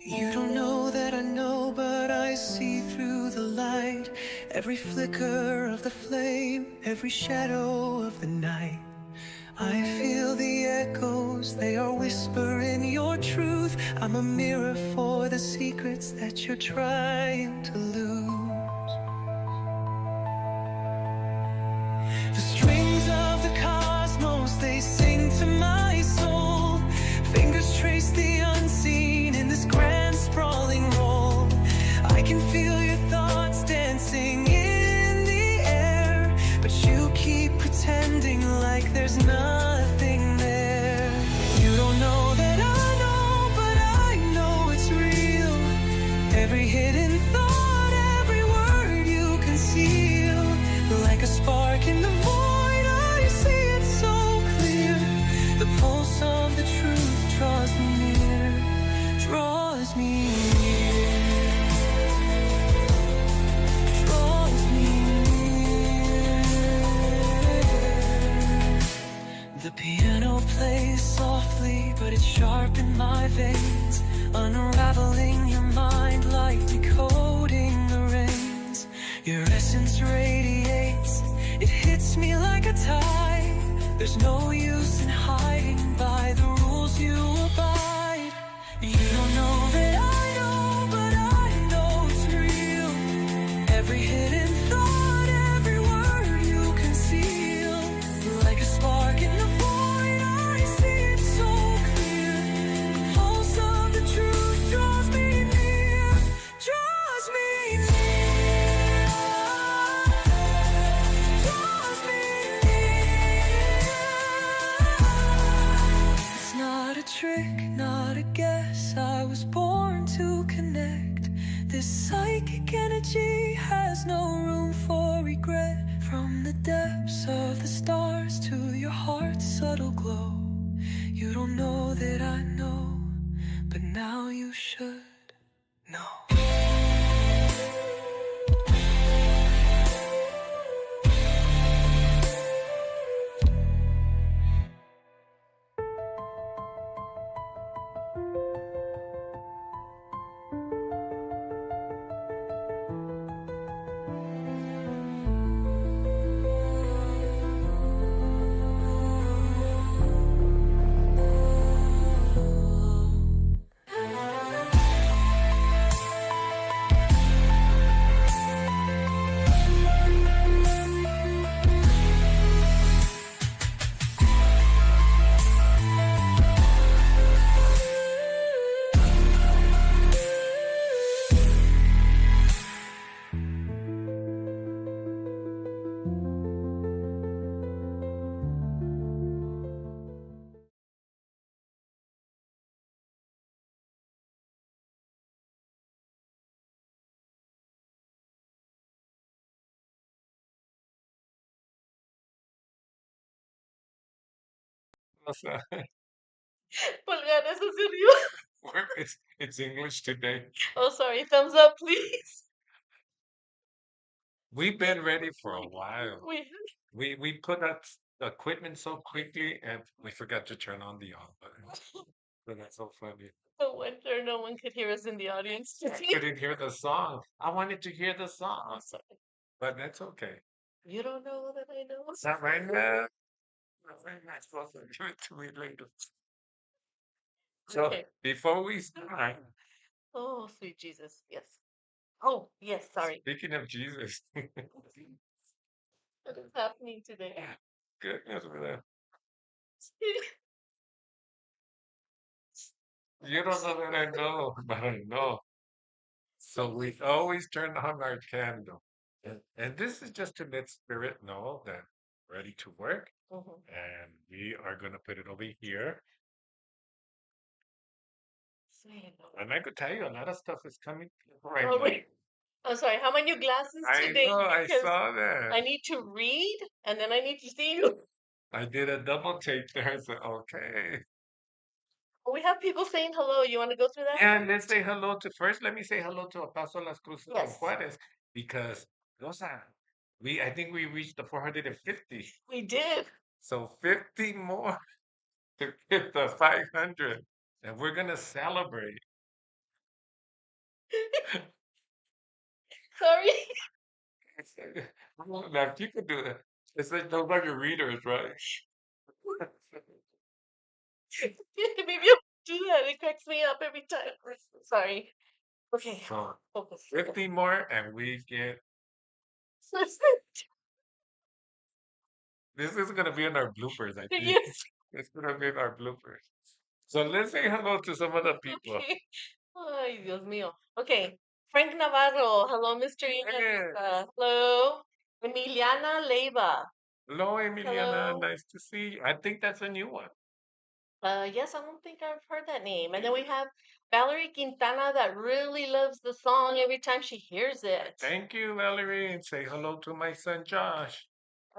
You don't know that I know, but I see through the light. Every flicker of the flame, every shadow of the night. I feel the echoes, they are whispering your truth. I'm a mirror for the secrets that you're trying to lose. The strings of the cosmos, they sing to my soul. Fingers trace the unseen in this grand sprawling roll. I can feel your thoughts dancing in the air, but you keep pretending like there's nothing there. You don't know that I know, but I know it's real. Every hidden thought, every word you conceal, like a spark in the void, I see it so clear. The pulse of the truth draws me near, draws me near, draws me near. The piano plays softly, but it's sharp in my veins, unraveling your mind like decoding the rains. Your essence radiates, it hits me like a tide. There's no use in hiding by the rules you abide. You don't know that I know, but I know it's real. Every hidden thought, every word you conceal, like a spark in the void, I see it so clear. The pulse of the truth draws me near, draws me near, draws me near. It's not a trick, not a guess, I was born to connect. This psychic energy has no room for regret. From the depths of the stars to your heart's subtle glow, you don't know that I know, but now you should know. What's that? Pulgares hacia arriba. It's English today. Oh, sorry. Thumbs up, please. We've been ready for a while. We We put up the equipment so quickly and we forgot to turn on the off button. But that's so funny. no wonder no one could hear us in the audience I today. couldn't hear the song. I wanted to hear the song, Sorry. but that's okay. You don't know that I know. Is that right now? I'm not supposed to give it to me later. So Okay. before we start, Oh, sweet Jesus. Yes. Oh, yes. Sorry. speaking of Jesus, What is happening today? goodness, man. You don't know that I know, but I know. So we always turn on our candle. And this is just to let spirit know that we're ready to work. Mhm. And we are going to put it over here. Sweet. And I could tell you a lot of stuff is coming right Oh, now. wait. I'm sorry. How many new glasses I today? know, I Because saw that. I need to read and then I need to see you. I did a double take there. I said, okay. We have people saying hello. You want to go through that? And let's say hello to first. Let me say hello to Apaso Las Cruces and Yes. Juarez because those are I think we reached the 450. We did. So 50 more to get the 500. and we're gonna celebrate. Sorry. Now, if you could do that, it's like those are your readers, right? Maybe I'll do that. It cracks me up every time. Sorry. Okay. So Focus. 50 more, and we get this is gonna be in our bloopers, I think. Yes. It's gonna be in our bloopers. So let's say hello to some of the people. Okay. Ay, Dios mío. Okay. Frank Navarro. Hello, Mr. Hey, Hello. Emiliana Leiva. hello, Emiliana. Hello. Nice to see you. I think that's a new one. Yes, I don't think I've heard that name. And then we have Valerie Quintana that really loves the song every time she hears it. Thank you, Valerie, and say hello to my son Josh.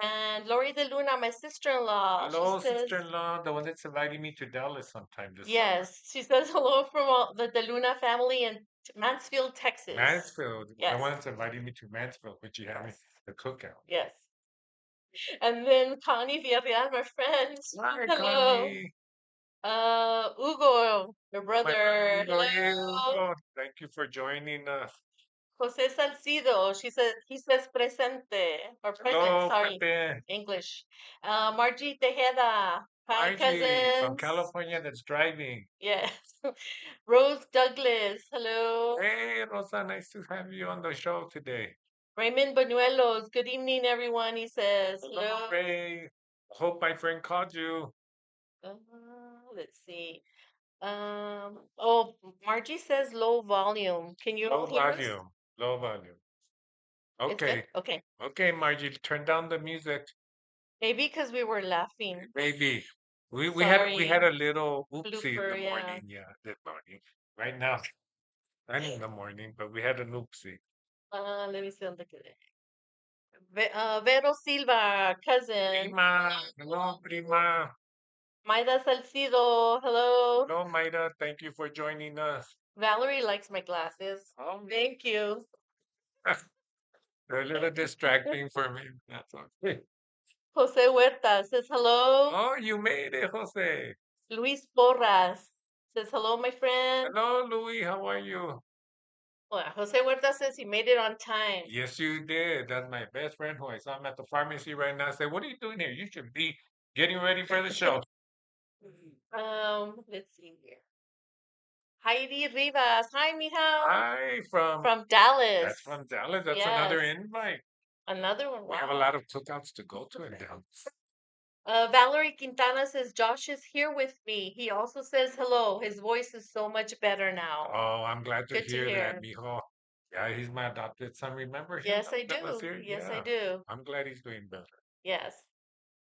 And Lori De Luna, my sister-in-law, she Hello, says, sister-in-law, the one that's inviting me to Dallas sometime this summer. yes, she says hello from all the De Luna family in Mansfield, Texas. Mansfield, the Yes, one that's inviting me to Mansfield, which you have me the cookout. yes. And then Connie Villarreal, my friend. Hi, Hello. Connie. Hugo, your My brother brother. Hugo. Hey, Hello. Hugo. Thank you for joining us. Jose Salcido, he says presente or present, Hello, sorry, Pepe. English. Margie Tejeda, hi Margie from cousins. California that's driving. Yes. Rose Douglas, hello. Hey, Rosa, nice to have you on the show today. Raymond Banuelos, good evening, everyone. He says, Hello, hello. Ray. Hope my friend called you. Uh, let's see. Oh, Margie says low volume. Can you Low all hear us? volume. Low volume. It's good? Okay. Okay. Okay, Margie, turn down the music. Maybe because we were laughing. Maybe. We had Sorry. a little oopsie in the Blooper, yeah. morning. Yeah, this morning. Right now, I'm in the morning, but we had an oopsie. Let me see on the Vero Silva, cousin. Prima. Hello, Prima. Maida Salcido, hello. Hello, Maida. Thank you for joining us. Valerie likes my glasses. Oh, Thank you. they're a little distracting for me. That's okay. Jose Huerta says hello. Oh, you made it, Jose. Luis Porras says hello, my friend. Hello, Louis. How are you? Well, Jose Huerta says he made it on time. Yes, you did. That's my best friend who I saw him at the pharmacy right now. I said, what are you doing here? You should be getting ready for the show. Let's see here. Heidi Rivas. Hi, mija. Hi, From Dallas. that's from Dallas. That's Yes. another invite. Another one. We have a Wow. lot of cookouts to go to in Dallas. Valerie Quintana says Josh is here with me. He also says hello. His voice is so much better now. Oh, I'm glad to Good to hear that, hear. mijo. Yeah, he's my adopted son. Remember him Yes, I that was do. here? Yes, I Yeah. do. I'm glad he's doing better. Yes.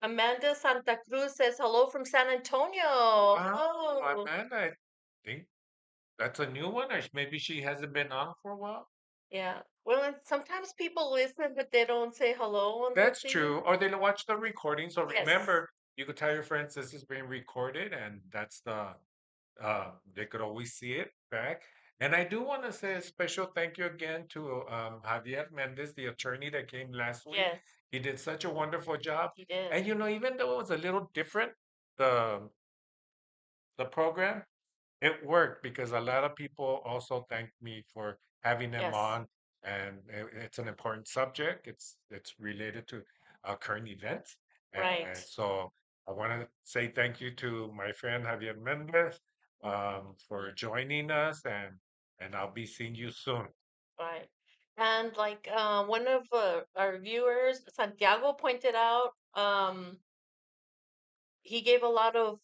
Amanda Santa Cruz says hello from San Antonio. Wow, Hello. Amanda, I think that's a new one, or maybe she hasn't been on for a while. Yeah. Well, and sometimes people listen, but they don't say hello on the That's thing. true. Or they don't watch the recording. So Yes. remember, you could tell your friends this is being recorded, and that's they could always see it back. And I do want to say a special thank you again to Javier Mendez, the attorney that came last week. Yes, He did such a wonderful job. he did. And even though it was a little different, the the program, it worked because a lot of people also thanked me for having them Yes. on, and it's an important subject. It's related to current events, and Right. so I want to say thank you to my friend Javier Mendez for joining us, and I'll be seeing you soon. Right. And like one of our viewers, Santiago, pointed out, he gave a lot of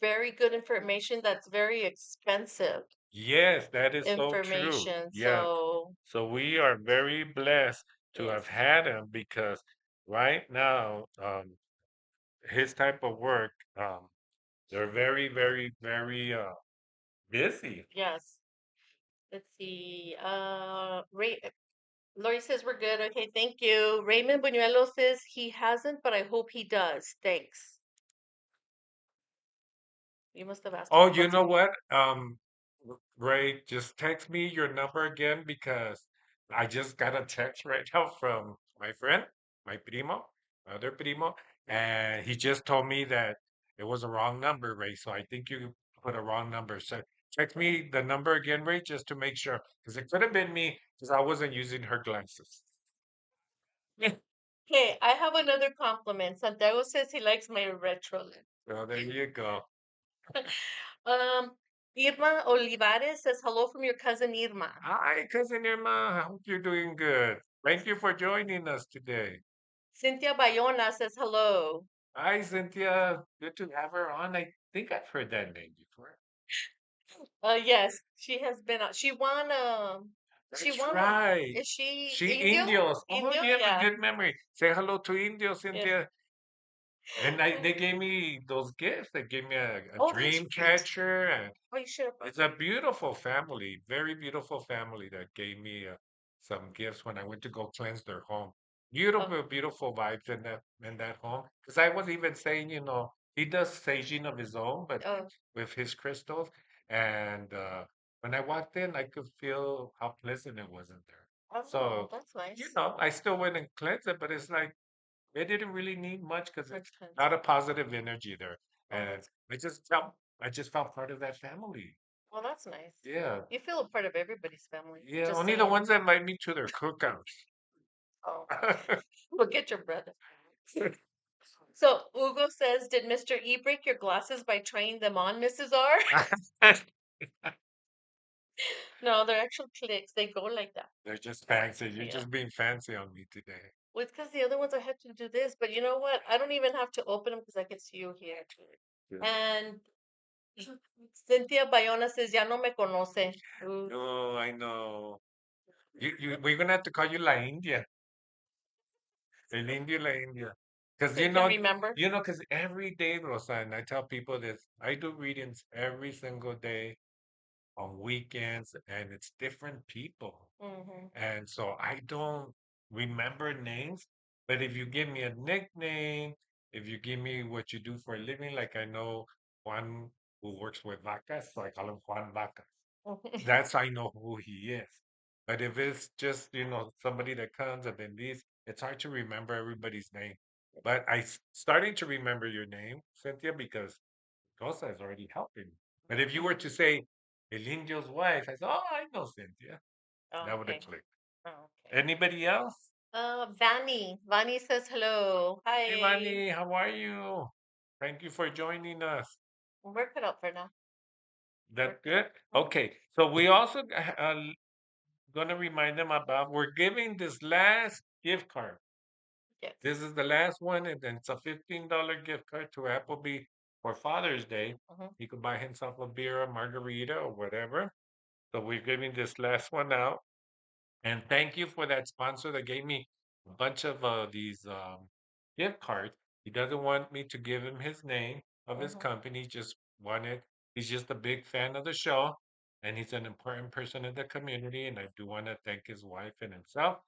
very good information that's very expensive Yes, that is so true. information. Yeah, So, so we are very blessed to yes, have had him because right now, his type of work, they're very, very, very busy. yes. Let's see. Lori says we're good. Okay, thank you. Raymond Buñuelo says he hasn't, but I hope he does. Thanks. You must have asked him Oh, a you know question. what? Ray, just text me your number again because I just got a text right now from my friend, my primo, my other primo, and he just told me that it was a wrong number, Ray. So I think you put a wrong number. So text me the number again, Ray, just to make sure, because it could have been me because I wasn't using her glasses. Okay, I have another compliment. Santiago says he likes my retro lip. So there you go. Um, Irma Olivares says hello from your cousin Irma. Hi, cousin Irma. I hope you're doing good. Thank you for joining us today. Cynthia Bayona says hello. Hi, Cynthia. Good to have her on. I think I've heard that name before. Yes, she has been on. She That's won a, right. is she She Indio? Indios. Oh, Indio? you have a Yeah. good memory. Say hello to Indio, Yes. Cynthia. And they gave me those gifts. They gave me a Oh, that's dream right. catcher, and Oh, you should have brought it's a beautiful family, very beautiful family that gave me some gifts when I went to go cleanse their home. oh, Beautiful, beautiful vibes in that home. Because I was even saying, he does saging of his own, but oh, with his crystals. And when I walked in, I could feel how pleasant it was in there. oh, So, that's nice. I still went and cleansed it, but it's like they didn't really need much because Much it's sense. not a positive energy there. Oh, And that's I just felt part of that family. well, that's nice. Yeah. You feel a part of everybody's family. Yeah, Just only the saying. ones that invite me to their cookouts. Oh, look at your brother. So Ugo says, "Did Mr. E break your glasses by trying them on, Mrs. R?" No, they're actual clicks. They go like that. They're just fancy. You're Yeah. just being fancy on me today. Well, it's because the other ones I had to do this, but you know what? I don't even have to open them because I can see you here. Yeah. And Cynthia Bayona says, "Ya no me conoce." Ooh, No, I know. We're gonna have to call you La India. El Indio, La India. Because they can remember. because every day, Rosa, and I tell people this, I do readings every single day on weekends, and it's different people. Hmm. And so I don't remember names, but if you give me a nickname, if you give me what you do for a living, like I know Juan who works with vacas, so I call him Juan Vacas. That's I know who he is. But if it's just, somebody that comes and then leaves, it's hard to remember everybody's name. But starting to remember your name, Cynthia, because Rosa is already helping. But if you were to say El Indio's wife, I said, oh, I know Cynthia. That would have Okay. clicked. Okay. Anybody else? Vani. Vani says hello. Hey, Hi. Vani, how are you? Thank you for joining us. Work it out for now. That Work it good? out. Okay, so we also gonna remind them about we're giving this last gift card. Yes. This is the last one, and then it's a $15 gift card to Applebee for Father's Day. Hmm. He could buy himself a beer, a margarita, or whatever. So we're giving this last one out. And thank you for that sponsor that gave me a bunch of these gift cards. He doesn't want me to give him his name of his Hmm. company, just wanted, he's just a big fan of the show and he's an important person in the community. And I do want to thank his wife and himself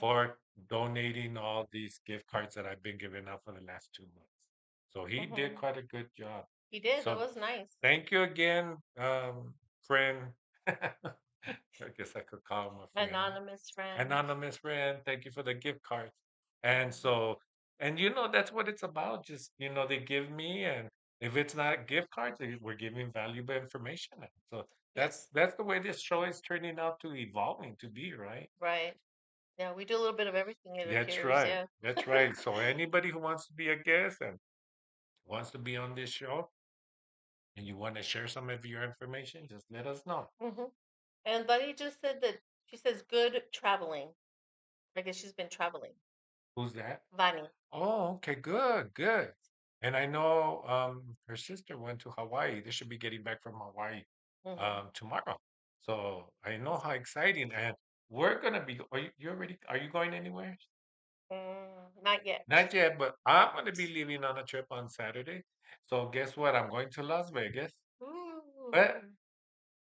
for donating all these gift cards that I've been giving out for the last 2 months. So he did Hmm. quite a good job. He did. That So was nice. thank you again, friend. I guess I could call him a friend. Anonymous friend. Anonymous friend, thank you for the gift cards. And so, and that's what it's about. Just, they give me, and if it's not gift cards, we're giving valuable information. So Yes. that's the way this show is turning out to evolving to be, right? Right. Yeah, we do a little bit of everything, it That's appears. right. Yeah. That's right. So anybody who wants to be a guest and wants to be on this show and you want to share some of your information, just let us know. Hmm. And Bunny just said that she says good traveling. I guess she's been traveling. Who's that? Vani. Oh, okay, good, good. And I know her sister went to Hawaii. They should be getting back from Hawaii Hmm. tomorrow. So I know how exciting. And we're gonna be are you going anywhere? Not yet. Not yet, but I'm gonna be leaving on a trip on Saturday. So guess what? I'm going to Las Vegas. But Ooh.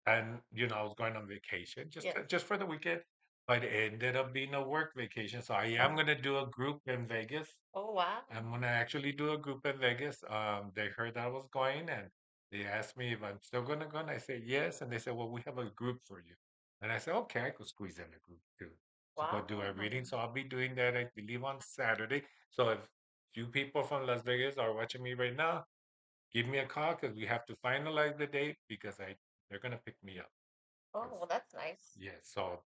and I was going on vacation Yes. just for the weekend, but it ended up being a work vacation. So I am Oh. gonna do a group in Vegas. Oh, wow. I'm gonna actually do a group in Vegas. They heard I was going and they asked me if I'm still gonna go, and I said yes. And they said, "Well, we have a group for you." And I said, "Okay, I could squeeze in a group too to go do a Wow. reading." So I'll be doing that, I believe, on Saturday. So if few people from Las Vegas are watching me right now, give me a call because we have to finalize the date because they're gonna pick me up. Oh, well, that's nice. Yes, so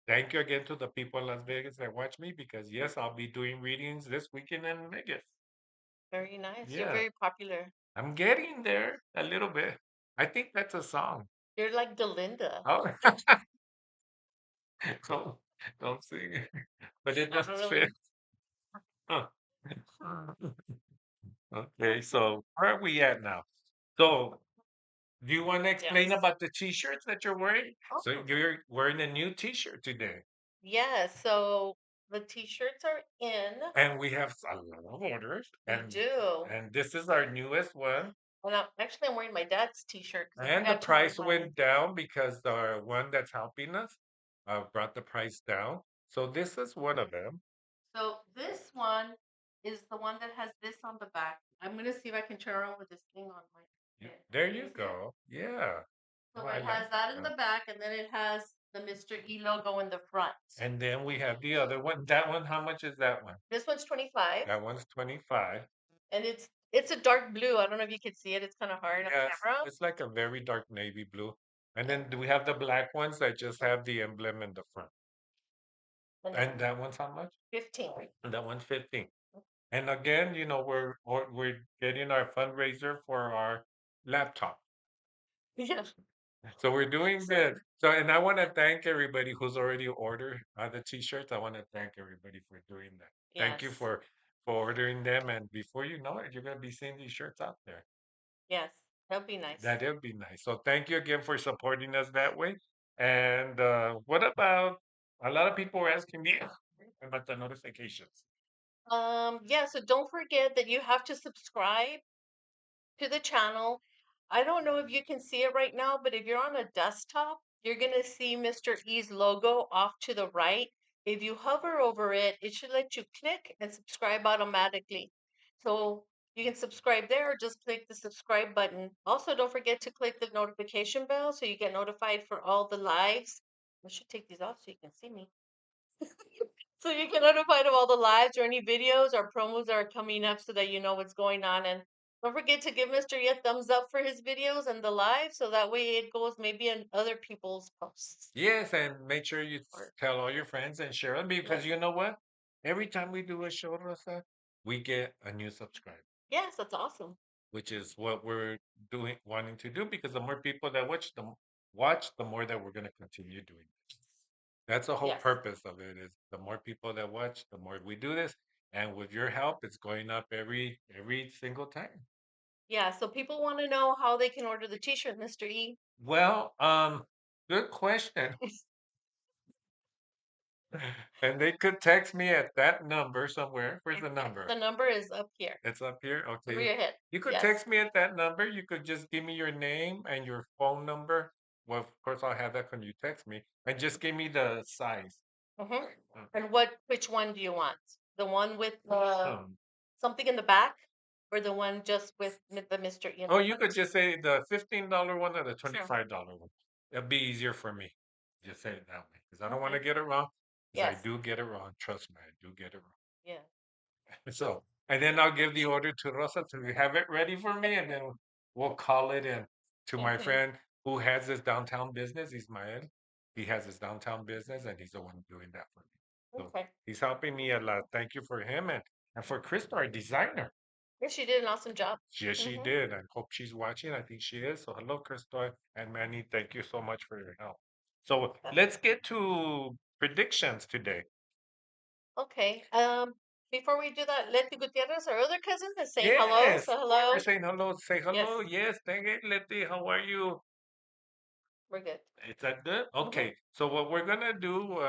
thank you again to the people in Las Vegas that watch me because yes, I'll be doing readings this weekend in Vegas. Very nice. You're Yeah, very popular. I'm getting there a little bit. I think that's a song. You're like Delinda. Oh, don't, don't sing it, but it Not does really. fit. Huh. Okay, so where are we at now? So, do you want to explain Yes. about the t-shirts that you're wearing? So Oh, you're wearing a new t-shirt today, yes. So the t-shirts are in. and we have a lot of orders, We do. and this is our newest one. And I'm wearing my dad's t-shirt because I And the forgot to wear price mine. went down because the one that's helping us brought the price down. So this is one of them. So this one is the one that has this on the back. I'm gonna see if I can turn around with this thing on my head. There Can you you see it? go. Yeah. So Oh, I it has like that in that. the back, and then it has the Mr. E logo in the front. And then we have the other one. That one, how much is that one? This one's 25, That one's 25. and it's a dark blue. I don't know if you can see it. It's kind of hard on Yes, camera. it's like a very dark navy blue. And then do we have the black ones that just have the emblem in the front. And And that one's how much? 15. And that one's 15. And again, we're getting our fundraiser for our laptop. Yeah. So we're doing good. So, and I want to thank everybody who's already ordered the t-shirts. I want to thank everybody for doing that. Thank you Yes. for ordering them. And before you know it, you're gonna be seeing these shirts out there. Yes. That'd be nice. That would be nice. So thank you again for supporting us that way. And what about a lot of people were asking me about the notifications. Yeah, so don't forget that you have to subscribe to the channel. I don't know if you can see it right now, but if you're on a desktop, you're going to see Mr. E's logo off to the right. If you hover over it, it should let you click and subscribe automatically. So you can subscribe there or just click the subscribe button. Also, don't forget to click the notification bell so you get notified for all the lives. I should take these off so you can see me. So you get notified of all the lives or any videos or promos that are coming up so that you know what's going on. And don't forget to give Mr. E a thumbs up for his videos and the live so that way it goes maybe in other people's posts. Yes, and make sure you Or, tell all your friends and share them because yes. you know what? Every time we do a show, Rosa, we get a new subscriber, Yes, that's awesome. which is what we're wanting to do because the more people that watch, the more that we're going to continue doing this. That's the whole Yes. purpose of it is the more people that watch, the more we do this. And with your help, it's going up every single time. Yeah, so people want to know how they can order the t-shirt, Mr. E. Well, good question. And they could text me at that number somewhere. Where's the number? The number is up here. It's up here. Over Okay. your head. You could Yes. text me at that number. You could just give me your name and your phone number. Well, of course, I'll have that when you text me. And just give me the size. Mm-hmm. Okay. And which one do you want? The one with Um, something in the back or the one just with the Mr. E in oh, the you front? could just say the $15 one or the Sure. $25 one. It'd be easier for me. Just say it that way. Because I don't want to Okay. get it wrong. Because I Yes. do get it wrong. Trust me, I do get it wrong. Yeah. So, and then I'll give the order to Rosa to have it ready for me, and then we'll call it in to my Okay. friend who has this downtown business. Ismael. He has his downtown business, and he's the one doing that for me. So Okay. he's helping me a lot. Thank you for him and for Krista, our designer. Yeah, she did an awesome job. Yes, she Mm-hmm. did. I hope she's watching. I think she is. So hello, Krista and Manny. Thank you so much for your help. So let's get to predictions today. Okay. Before we do that, Letty Gutierrez, our other cousin, is saying hello. Yes, So while hello. we're saying hello, say hello. Yes, Yes, thank you, Letty. How are you? we're good. Is that good? Mm-hmm. Okay, so what we're gonna do,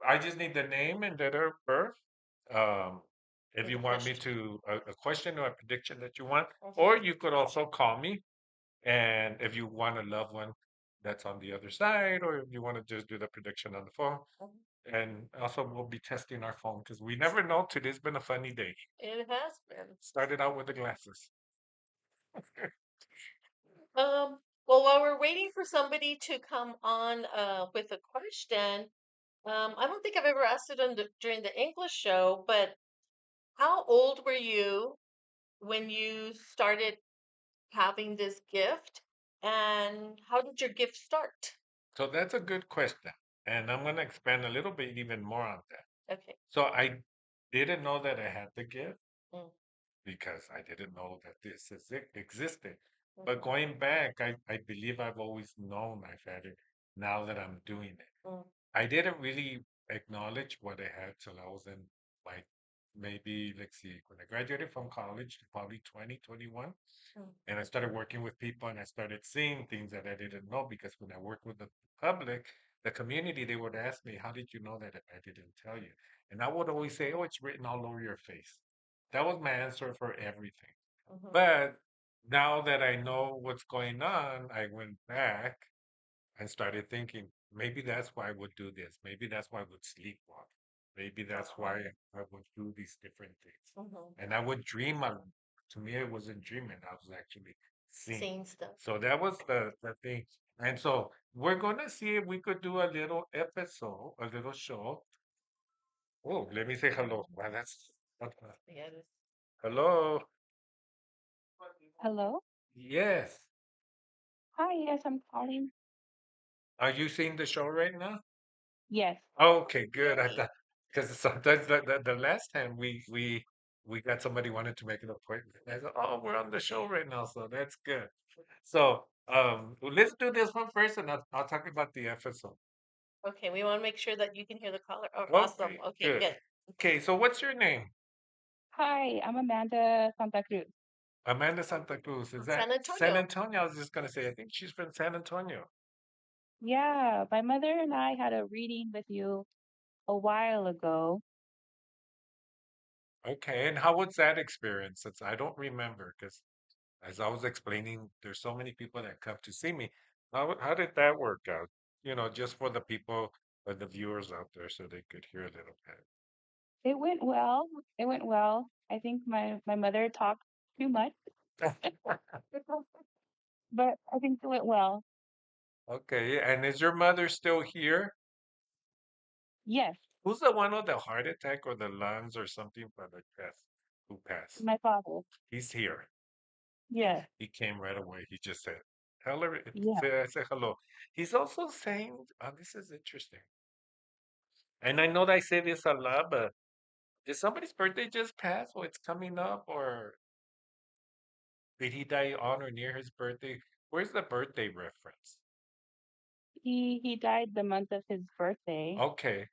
I just need the name and date of birth. Um, if And you the want me question. to a question or a prediction that you want, Mm-hmm. or you could also call me. And if you want a loved one that's on the other side, or if you want to just do the prediction on the phone, Mm-hmm. and also we'll be testing our phone because we never know. Today's been a funny day. It has been. Started out with the glasses. Well, while we're waiting for somebody to come on with a question, I don't think I've ever asked it during the English show, but how old were you when you started having this gift, and how did your gift start? So that's a good question. And I'm going to expand a little bit even more on that. Okay. So I didn't know that I had the gift Mm, because I didn't know that existed. But mhm, going back, I believe I've always known I've had it now that I'm doing it. mm, I didn't really acknowledge what I had till I was in like maybe, let's see, when I graduated from college, probably 2021. mm, And I started working with people and I started seeing things that I didn't know because when I worked with the public, the community, they would ask me, how did you know that if I didn't tell you? And I would always say, oh, it's written all over your face. That was my answer for everything. mhm, But now that I know what's going on, I went back and started thinking, maybe that's why I would do this. Maybe that's why I would sleepwalk. Maybe that's why I would do these different things. mhm. And I would dream of, to me, it wasn't dreaming. I was actually seeing. Seeing stuff. So that was the thing. And so we're going to see if we could do a little episode, a little show. Oh, let me say hello. Wow, that's, Yeah, it is. hello. Hello? Yes. Hi, yes, I'm calling. Are you seeing the show right now? Yes. Okay, good. I Yay. thought because sometimes the last time we got somebody wanted to make an appointment. I said, "Oh, we're on the show right now, so that's good." So well, let's do this one first, and I'll talk about the episode. Okay, we want to make sure that you can hear the caller. Oh, awesome. Okay, Okay, good. good. Okay, so what's your name? Hi, I'm Amanda Santa Cruz. Amanda Santa Cruz. Is From that San San Antonio. Antonio? I was just gonna say, I think she's from San Antonio. Yeah, my mother and I had a reading with you a while ago. Okay, and how was that experience? Since I don't remember, because as I was explaining, there's so many people that come to see me. How did that work out? You know, just for the people or the viewers out there so they could hear a little It went well. It went well. I think my mother talked too much, bit. but I think it went well. Okay, and is your mother still here? Yes, Who's the one with the heart attack or the lungs or something for the chest who passed? my father. He's here. Yes, He came right away. He just said, tell her, yeah. say hello. He's also saying, oh, this is interesting. And I know that I say this a lot, but did somebody's birthday just pass or it's coming up or did he die on or near his birthday? Where's the birthday reference? He died the month of his birthday. Okay,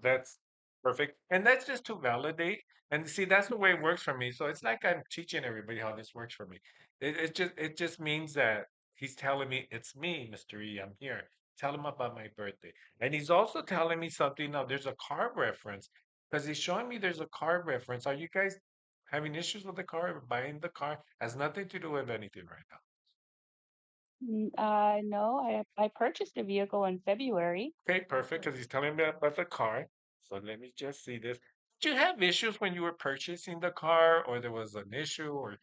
that's perfect. And that's just to validate. And see, that's the way it works for me. So it's like I'm teaching everybody how this works for me. It just means that he's telling me it's me, Mr. E. I'm here. Tell him about my birthday. And he's also telling me something now. There's a car reference because he's showing me there's a car reference. Are you guys having issues with the car or buying the car? Has nothing to do with anything right now. No, I purchased a vehicle in February. Okay, perfect, because he's telling me about the car. So let me just see this. Did you have issues when you were purchasing the car, or there was an issue, or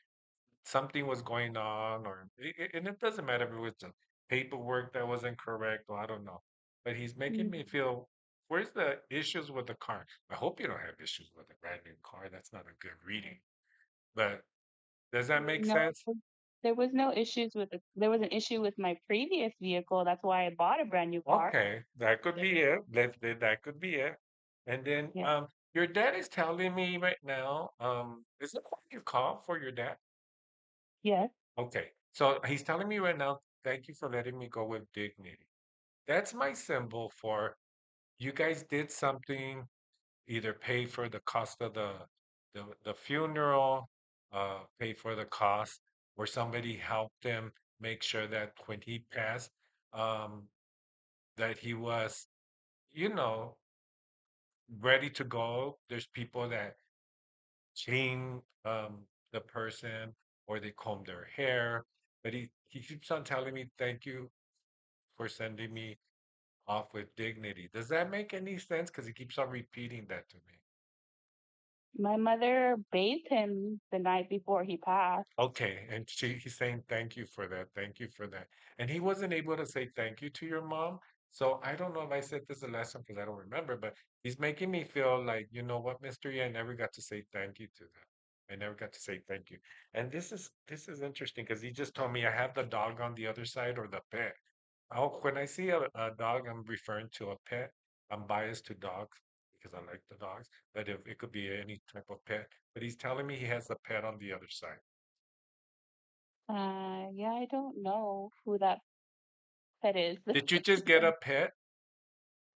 something was going on, or and it doesn't matter if it was the paperwork that wasn't correct, or I don't know. But he's making me feel, where's the issues with the car? I hope you don't have issues with a brand new car. That's not a good reading. But does that make No, sense? there was no issues with there was an issue with my previous vehicle. That's why I bought a brand new car. Okay, that could be it. That could be it. And then Yeah. your dad is telling me right now, is it what you call for your dad? Yes. Okay. So he's telling me right now, thank you for letting me go with dignity. That's my symbol for you guys did something, either pay for the cost of the funeral, pay for the cost, or somebody helped him make sure that when he passed, um, that he was, you know, ready to go. There's people that chain the person or they comb their hair. But he keeps on telling me, thank you for sending me off with dignity. Does that make any sense? Because he keeps on repeating that to me. My mother bathed him the night before he passed. Okay, and he's saying thank you for that, thank you for that. And he wasn't able to say thank you to your mom. So I don't know if I said this the last time because I don't remember, but he's making me feel like, you know what, Mr. E, I never got to say thank you to them. I never got to say thank you. And this is interesting because he just told me I have the dog on the other side or the pet. Oh, when I see a dog, I'm referring to a pet. I'm biased to dogs because I like the dogs, but if it could be any type of pet. But he's telling me he has a pet on the other side. Yeah, I don't know who that pet is. Did you just get a pet?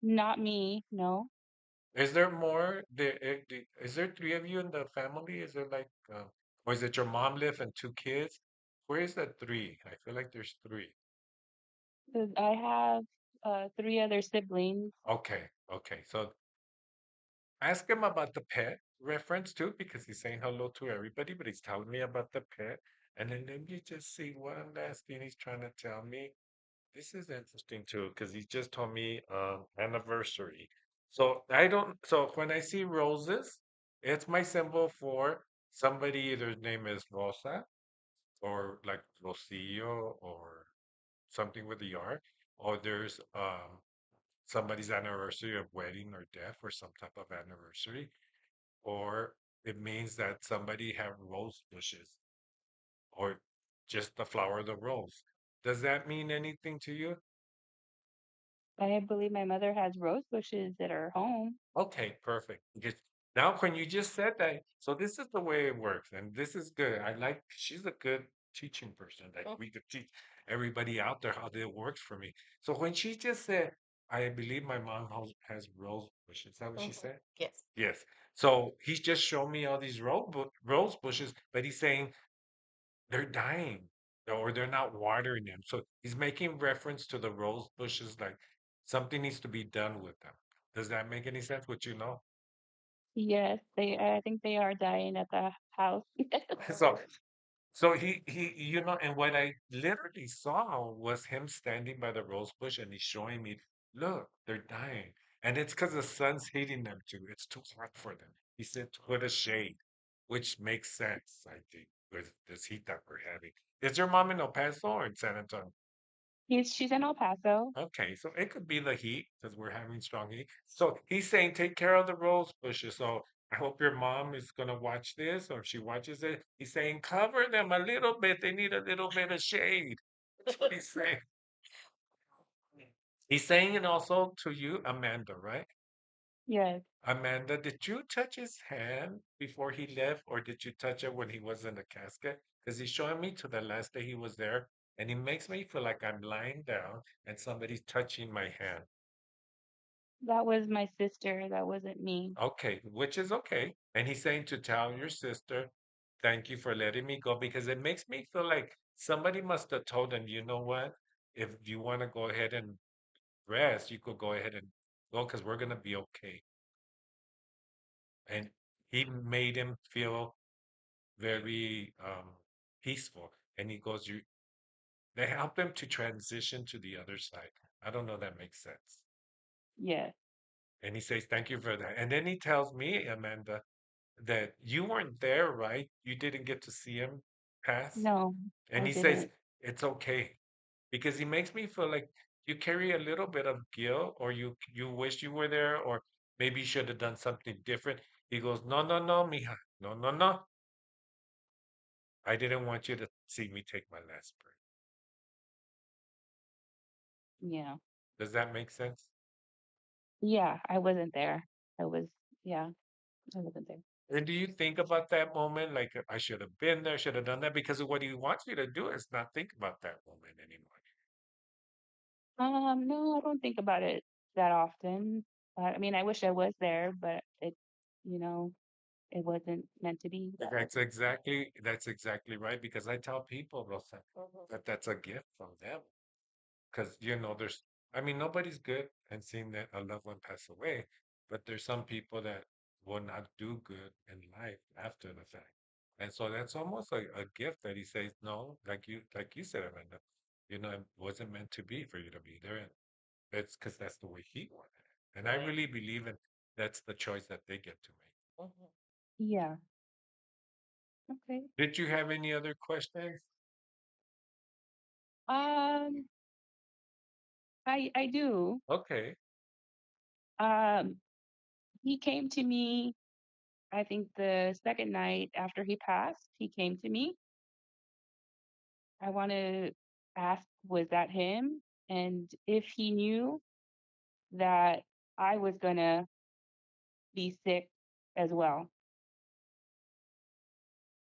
Not me, no. Is there more? Is there three of you in the family? Is there like, or is it your mom live and two kids? Where is that three? I feel like there's three. 'Cause I have three other siblings. Okay, okay. So ask him about the pet reference too, because he's saying hello to everybody, but he's telling me about the pet. And then let me just see one last thing he's trying to tell me. This is interesting too, because he just told me anniversary. So I don't, so when I see roses, it's my symbol for somebody, either his name is Rosa or like Rosillo or something with the R, or there's somebody's anniversary of wedding or death or some type of anniversary, or it means that somebody have rose bushes or just the flower of the rose. Does that mean anything to you? I believe my mother has rose bushes at her home. Okay, perfect. Because now when you just said that, so this is the way it works, and this is good. I like she's a good teaching person. Like Mm, we could teach everybody out there how it works for me. So when she just said, I believe my mom has rose bushes. Is that what she mhm. said? Yes. Yes. So he's just shown me all these rose bushes, but he's saying they're dying or they're not watering them. So he's making reference to the rose bushes, like something needs to be done with them. Does that make any sense? What you know? Yes, I think they are dying at the house. So so he and what I literally saw was him standing by the rose bush and he's showing me, look, they're dying. And it's because the sun's hitting them too. It's too hot for them. He said to put a shade, which makes sense, I think, with this heat that we're having. Is your mom in El Paso or in San Antonio? She's in El Paso. Okay, so it could be the heat because we're having strong heat. So he's saying take care of the rose bushes. So I hope your mom is gonna watch this, or if she watches it, he's saying cover them a little bit. They need a little bit of shade. That's what he's saying. He's saying it also to you, Amanda, right? Yes, Amanda, did you touch his hand before he left, or did you touch it when he was in the casket? Because he's showing me to the last day he was there, and he makes me feel like I'm lying down and somebody's touching my hand. that was my sister. That wasn't me. Okay, which is okay. And he's saying to tell your sister, thank you for letting me go because it makes me feel like somebody must have told him, you know what? If you want to go ahead and rest, you could go ahead and go because we're going to be okay. And he made him feel very peaceful. And he goes, you, they help him to transition to the other side. I don't know if that makes sense. Yes. And he says, thank you for that. And then he tells me, Amanda, that you weren't there, right? You didn't get to see him pass. No, And I he says, didn't. it's okay because he makes me feel like you carry a little bit of guilt or you wish you were there or maybe you should have done something different. He goes, no, no, no, mija. No, no, no. I didn't want you to see me take my last breath. Yeah. Does that make sense? Yeah, I wasn't there. I was, yeah, I wasn't there. And do you think about that moment? Like, I should have been there, should have done that because what he wants you to do is not think about that moment anymore. No, I don't think about it that often. I mean, I wish I was there, but you know, it wasn't meant to be that way. That's exactly right because I tell people, Rosa, Mhm. that that's a gift from them because there's I mean nobody's good and seeing that a loved one pass away, but there's some people that will not do good in life after the fact. And so that's almost like a gift that he says, no, like you said, Amanda, it wasn't meant to be for you to be there. And it's because that's the way he wanted it. And I Right. really believe in that's the choice that they get to make. Mhm. Yeah. Okay. Did you have any other questions? Um, I do. Okay. Um, he came to me I think the second night after he passed, he came to me. I want to ask, was that him? And if he knew that I was going to be sick as well.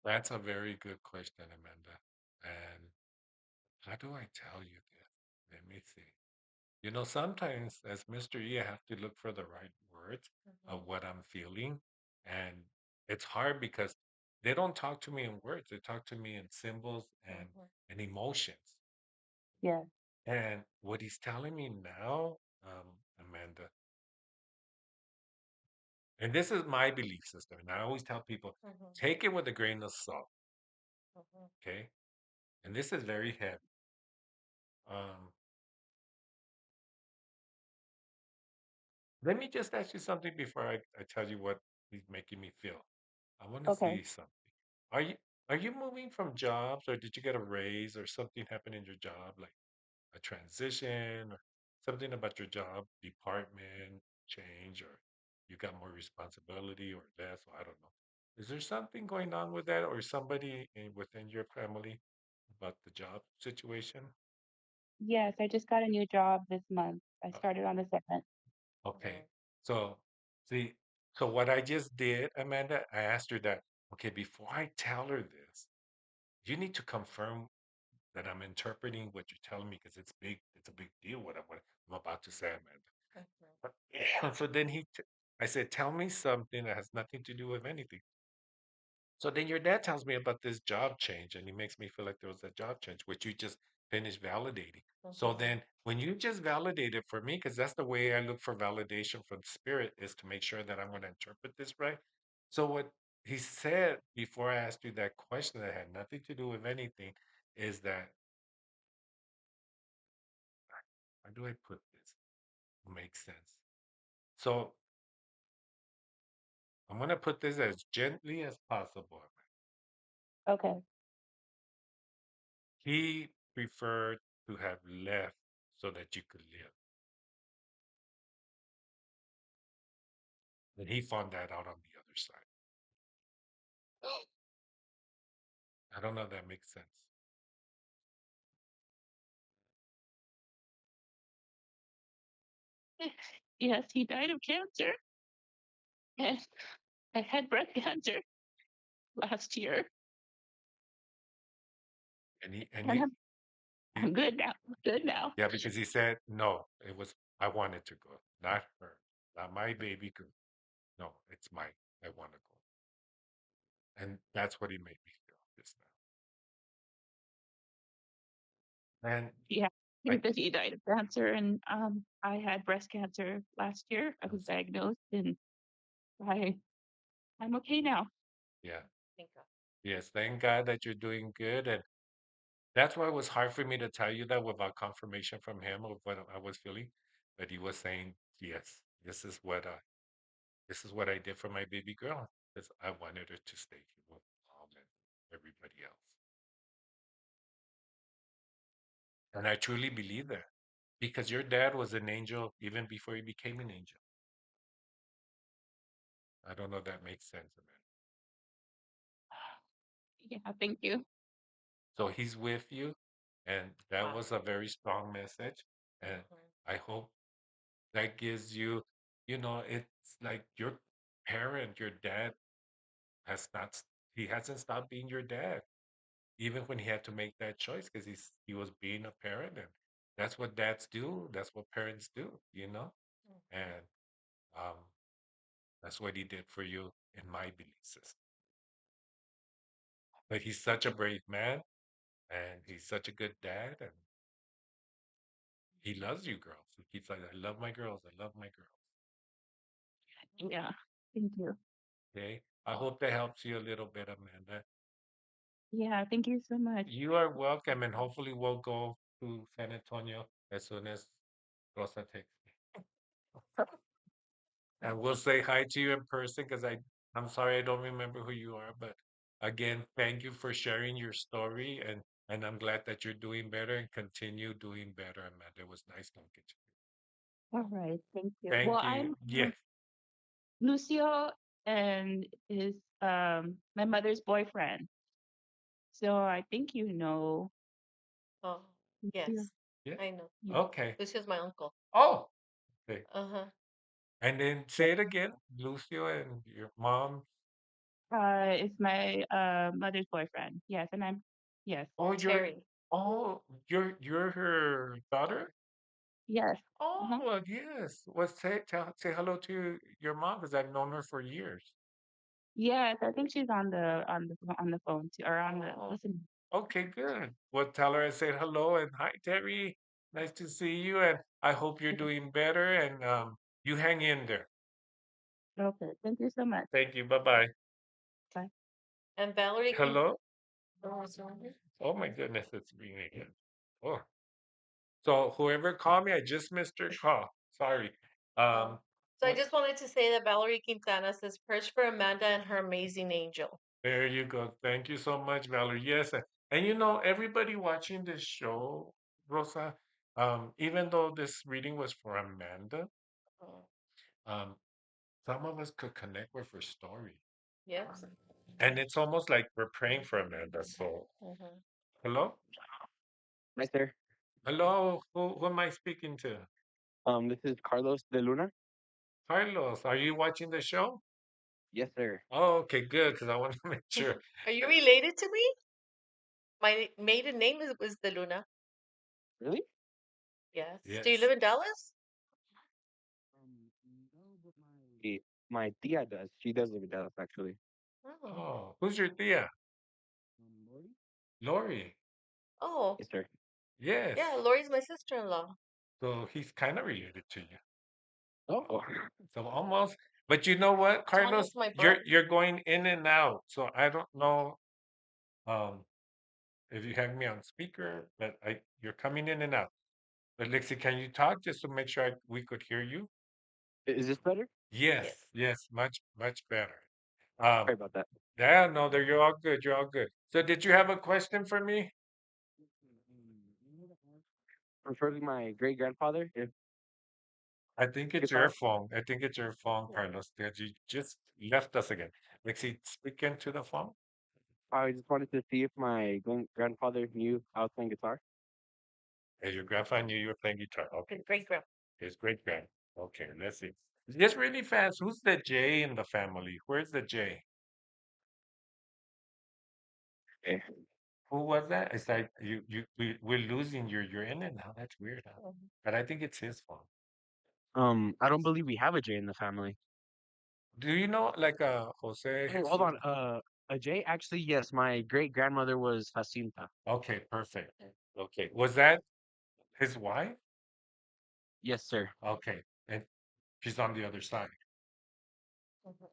That's a very good question, Amanda. And how do I tell you this? Let me see. You know, sometimes as Mr. E, I have to look for the right words of what I'm feeling. And it's hard because they don't talk to me in words, they talk to me in symbols and emotions. Yeah. And what he's telling me now, Amanda, and this is my belief system, and I always tell people, take it with a grain of salt, okay? And this is very heavy. Um, Let me just ask you something before I tell you what he's making me feel. I want to Okay. see something. Are you are you moving from jobs, or did you get a raise, or something happened in your job, like a transition, or something about your job department change, or you got more responsibility or less, or I don't know. Is there something going on with that, or somebody within your family about the job situation? Yes, I just got a new job this month. I Uh, started on the 2nd. Okay. So, see, so what I just did, Amanda, I asked her that, okay, before I tell her this, you need to confirm that I'm interpreting what you're telling me because it's a big deal what I'm about to say, Amanda. So then I said, tell me something that has nothing to do with anything. So then your dad tells me about this job change, and he makes me feel like there was a job change, which you just finished validating. So then when you just validate it for me, because that's the way I look for validation from spirit, is to make sure that I'm going to interpret this right. So what he said before I asked you that question that had nothing to do with anything is that, how do I put this? Makes sense. So I'm going to put this as gently as possible. Okay. He preferred to have left so that you could live. And he found that out on the other side. I don't know if that makes sense. Yes, he died of cancer. And I had breast cancer last year. And he and And you, I'm he I'm good now. Good now. yeah, because he said no, it was I wanted to go, not her, not my baby girl. No, it's mine. I want to go. And that's what he made me feel just now. And Yeah. I I think that he died of cancer, and I had breast cancer last year. I was diagnosed, and I I'm okay now. yeah. Thank God. Yes, thank God that you're doing good. And that's why it was hard for me to tell you that without confirmation from him of what I was feeling. But he was saying, yes, this is what I did for my baby girl because I wanted her to stay here with mom and everybody else. And I truly believe that because your dad was an angel even before he became an angel. I don't know if that makes sense, man. Yeah, thank you. So he's with you, and that Wow. was a very strong message. And I hope that gives you, it's like your parent, your dad has not, he hasn't stopped being your dad, even when he had to make that choice because he was being a parent, and that's what dads do. That's what parents do. And um, that's what he did for you in my belief system. But he's such a brave man, and he's such a good dad, and he loves you, girls. He keeps like, I love my girls. I love my girls. Yeah, thank you. Okay. I hope that helps you a little bit, Amanda. Yeah, thank you so much. You are welcome, and hopefully we'll go to San Antonio as soon as Rosa takes me. And we'll say hi to you in person because I'm sorry I don't remember who you are, but again, thank you for sharing your story, and I'm glad that you're doing better and continue doing better, Amanda. It was nice talking to you. All right, thank you. Well, Thank you. I'm Yes. Lucio. and is my mother's boyfriend. So I think you know. Oh, Yeah. yes, Yeah. I know. Yeah. Okay. This is my uncle. Oh, okay. Uh-huh. And then say it again, Lucio and your mom. It's my mother's boyfriend. Yes, and I'm yes, Oh, Terry. you're her daughter? yes. Oh, Uh-huh. well, yes. Well, say hello to your mom because I've known her for years. Yes, I think she's on the phone too, or on the Oh, listen. okay, good. Well, tell her I said hello and hi, Terry. Nice to see you, and I hope you're doing better. And you hang in there. Okay, thank you so much. Thank you. Bye bye. Bye. And Valerie can. Hello. Oh my goodness, it's ringing again. Oh, so whoever called me, I just missed your call. Sorry. Oh. Um, So I what? just wanted to say that Valerie Quintana says prayers for Amanda and her amazing angel. There you go. Thank you so much, Valerie. Yes, and you know, everybody watching this show, Rosa, even though this reading was for Amanda, Oh, um, some of us could connect with her story. yes. And it's almost like we're praying for Amanda. So, Mm-hmm. hello? Hi, sir. Hello, who am I speaking to? This is Carlos de Luna. Carlos, are you watching the show? Yes, sir. Oh, okay, good, because I want to make sure. Are you related to me? My maiden name was De Luna. Really? Yes. Do you Yes. live in Dallas? No, but my tia does. She does live in Dallas, actually. Oh. Oh, who's your tia? Lori? Lori. Oh. Yes, sir. Yes. Yeah, Lori's my sister-in-law. So he's kind of related to you. Oh, So almost. But you know what, Carlos? Tanya's my You're brother. you're going in and out. So I don't know um if you have me on speaker, but you're coming in and out. But Lexi, can you talk just to make sure we could hear you? is this better? Yes, Yes. yes, much better. Sorry about that. Yeah, no, you're all good. You're all good. So did you have a question for me? Preferably my great grandfather. I think it's If your I, phone. I think it's your phone, Carlos, that you just left us again. Lexi, speak into the phone. I just wanted to see if my grandfather knew I was playing guitar. Hey, your grandpa knew you were playing guitar. Okay. Good great grandpa. His great grand. Okay, let's see. Just really fast. Who's the J in the family? Where's the J? Okay. Who was that? It's like we're losing you're in it now. That's weird, huh? Mhm. But I think it's his phone. I don't believe we have a J in the family. Do you know like Jose Oh, hold Jesus? on. A J? Actually, yes. My great grandmother was Jacinta. Okay, perfect. Okay. Was that his wife? Yes, sir. Okay. And she's on the other side. Mhm.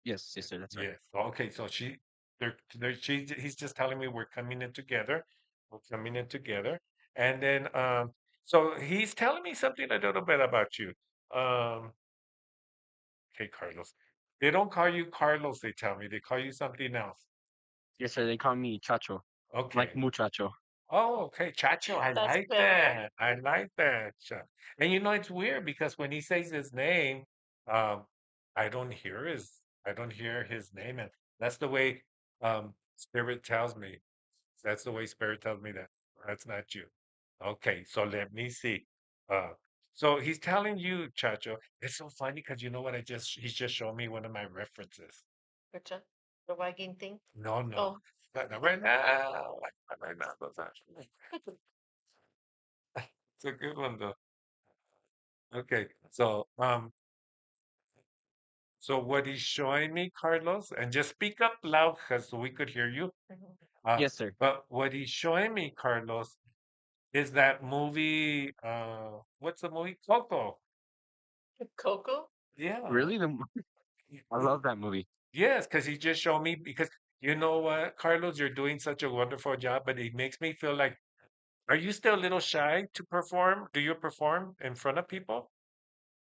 Yes, yes, sir. That's right. Yes. Okay, so he's just telling me we're coming in together. We're coming in together. And then so he's telling me something a little bit about you. Um okay, Carlos. They don't call you Carlos, they tell me. They call you something else. Yes, sir. They call me Chacho, like Okay. muchacho. Oh, okay. Chacho, I That's like clever. that. I like that. And you know, it's weird because when he says his name, um, I don't hear his name. And that's the way Spirit tells me. That's the way Spirit tells me that that's not you. Okay, so let me see. Uh, so he's telling you, Chacho. It's so funny because you know what he's just shown me one of my references. Gotcha. The wagging thing. No, no. Oh, Not right now. Not right now. Those actually. It's a good one though. Okay, so what he's showing me, Carlos, and just speak up loud because we could hear you. mhm. Uh, Yes, sir. but what he's showing me, Carlos, is that movie. What's the movie? Coco. Coco. Yeah. Really? I love that movie. Yes, because he just showed me because you know what, Carlos, you're doing such a wonderful job, but it makes me feel like, are you still a little shy to perform? Do you perform in front of people?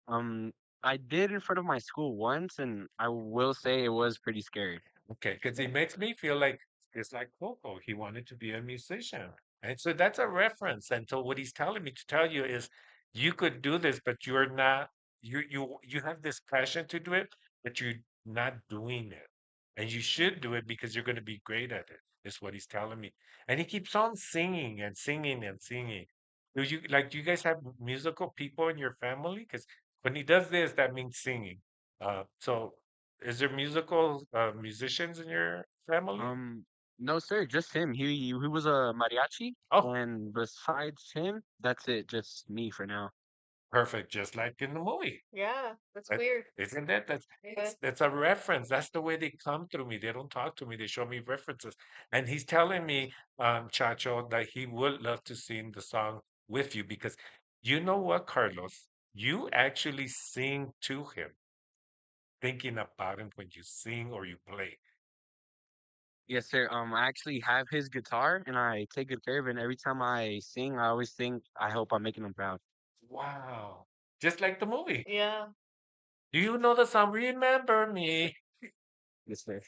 Um, I did in front of my school once, and I will say it was pretty scary. Okay, because he makes me feel like it's like Coco. He wanted to be a musician. And so that's a reference. And so what he's telling me to tell you is you could do this, but you're not you have this passion to do it, but not doing it. And you should do it because you're going to be great at it, is what he's telling me. And he keeps on singing and singing and singing. Do you guys have musical people in your family? Because when he does this, that means singing. So is there musical musicians in your family? Um, no, sir, just him. He was a mariachi, Oh, and besides him, that's it. Just me for now. perfect, just like in the movie. Yeah, that's That, weird. isn't that Yeah. that's a reference. That's the way they come through me. They don't talk to me. They show me references. And he's telling me, Chacho, that he would love to sing the song with you because you know what, Carlos? You actually sing to him, thinking about him when you sing or you play. Yes, sir. I actually have his guitar, and I take good care of it. And every time I sing, I always think, I hope I'm making him proud. Wow. Just like the movie. Yeah. Do you know the song Remember Me? Yes, sir.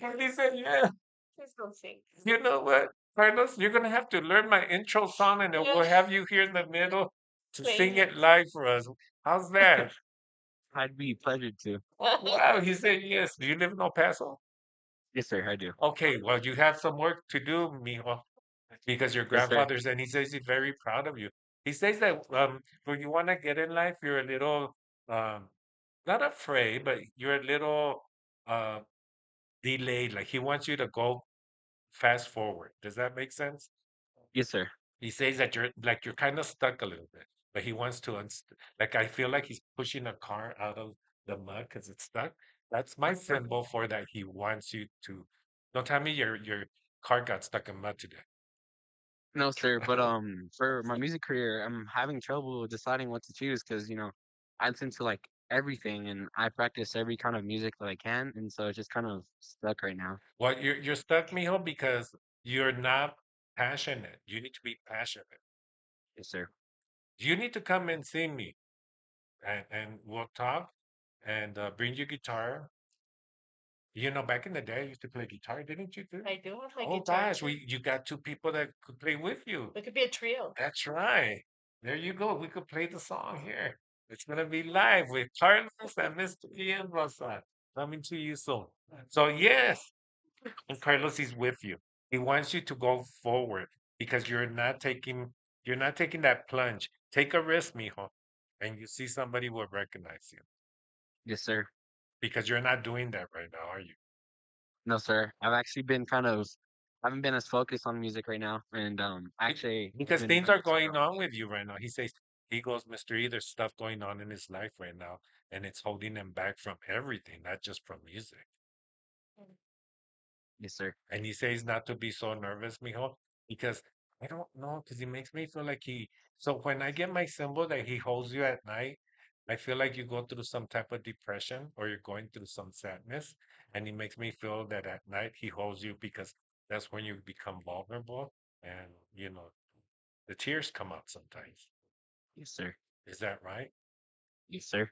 And he said, yeah. Please don't sing. You know what, Carlos? You're gonna have to learn my intro song, and then Yeah. we'll have you here in the middle to Playing sing it. it live for us. How's that? I'd be pleasured to. Wow, he said yes. Do you live in El Paso? Yes, sir. I do. Okay, well, you have some work to do, mijo, because your Yes, sir. grandfather's, and he says he's very proud of you. He says that when you want to get in life, you're a little um, not afraid, but you're a little uh, delayed. Like he wants you to go fast forward. Does that make sense? Yes, sir. He says that you're kind of stuck a little bit, but he wants to like I feel like he's pushing a car out of the mud because it's stuck. That's my symbol for that. He wants you to. Don't tell me your car got stuck in mud today. No, sir. But for my music career, I'm having trouble deciding what to choose because I listen to like everything, and I practice every kind of music that I can, and so it's just kind of stuck right now. Well, you're stuck, mijo, because you're not passionate. You need to be passionate. Yes, sir. You need to come and see me, and we'll talk, and bring your guitar. You know, back in the day, I used to play guitar, didn't you too? I do have my Oh guitar gosh, too. you got two people that could play with you. We could be a trio. That's right. There you go. We could play the song here. It's gonna be live with Carlos and Mr. Ian Rosa coming to you soon. So yes, and Carlos is with you. He wants you to go forward because you're not taking that plunge. Take a risk, mijo, and you see somebody will recognize you Yes, sir. because you're not doing that right now, are you? No, sir. I've actually been kind of I haven't been as focused on music right now, and Be- actually Because been things kind are of going slow. on with you right now. He goes, Mr. E, there's stuff going on in his life right now, and it's holding him back from everything, not just from music. Yes, sir. And he says not to be so nervous, mijo, because I don't know, because he makes me feel like so when I get my symbol that he holds you at night, I feel like you go through some type of depression or you're going through some sadness. And he makes me feel that at night he holds you because that's when you become vulnerable and, the tears come out sometimes. Yes, sir. Is that right? Yes, sir.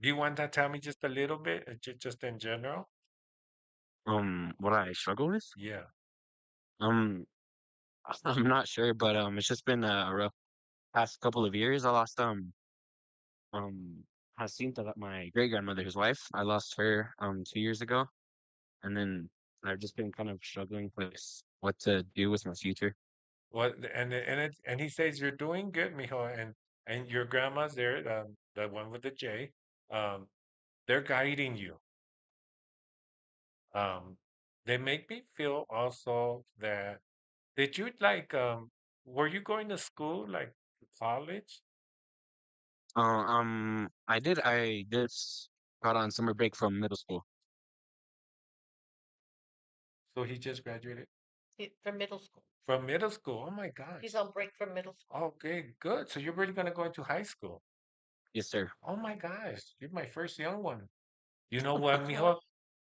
Do you want to tell me just a little bit, just in general? What I struggle with? Yeah. Um, I'm not sure, but it's just been a rough past couple of years. I lost Jacinta, that my great grandmother, his wife. I lost her 2 years ago, and then I've just been kind of struggling with what to do with my future. Well, and he says you're doing good, mijo, and your grandma's there, the one with the J, um, they're guiding you. Um, they make me feel also that did you were you going to school like college? I got on summer break from middle school. So he just graduated From middle school. from middle school. Oh my He's gosh. on break from middle school. Okay, good. So you're really gonna go into high school. Yes, sir. Oh my gosh, you're my first young one. You know what, mijo?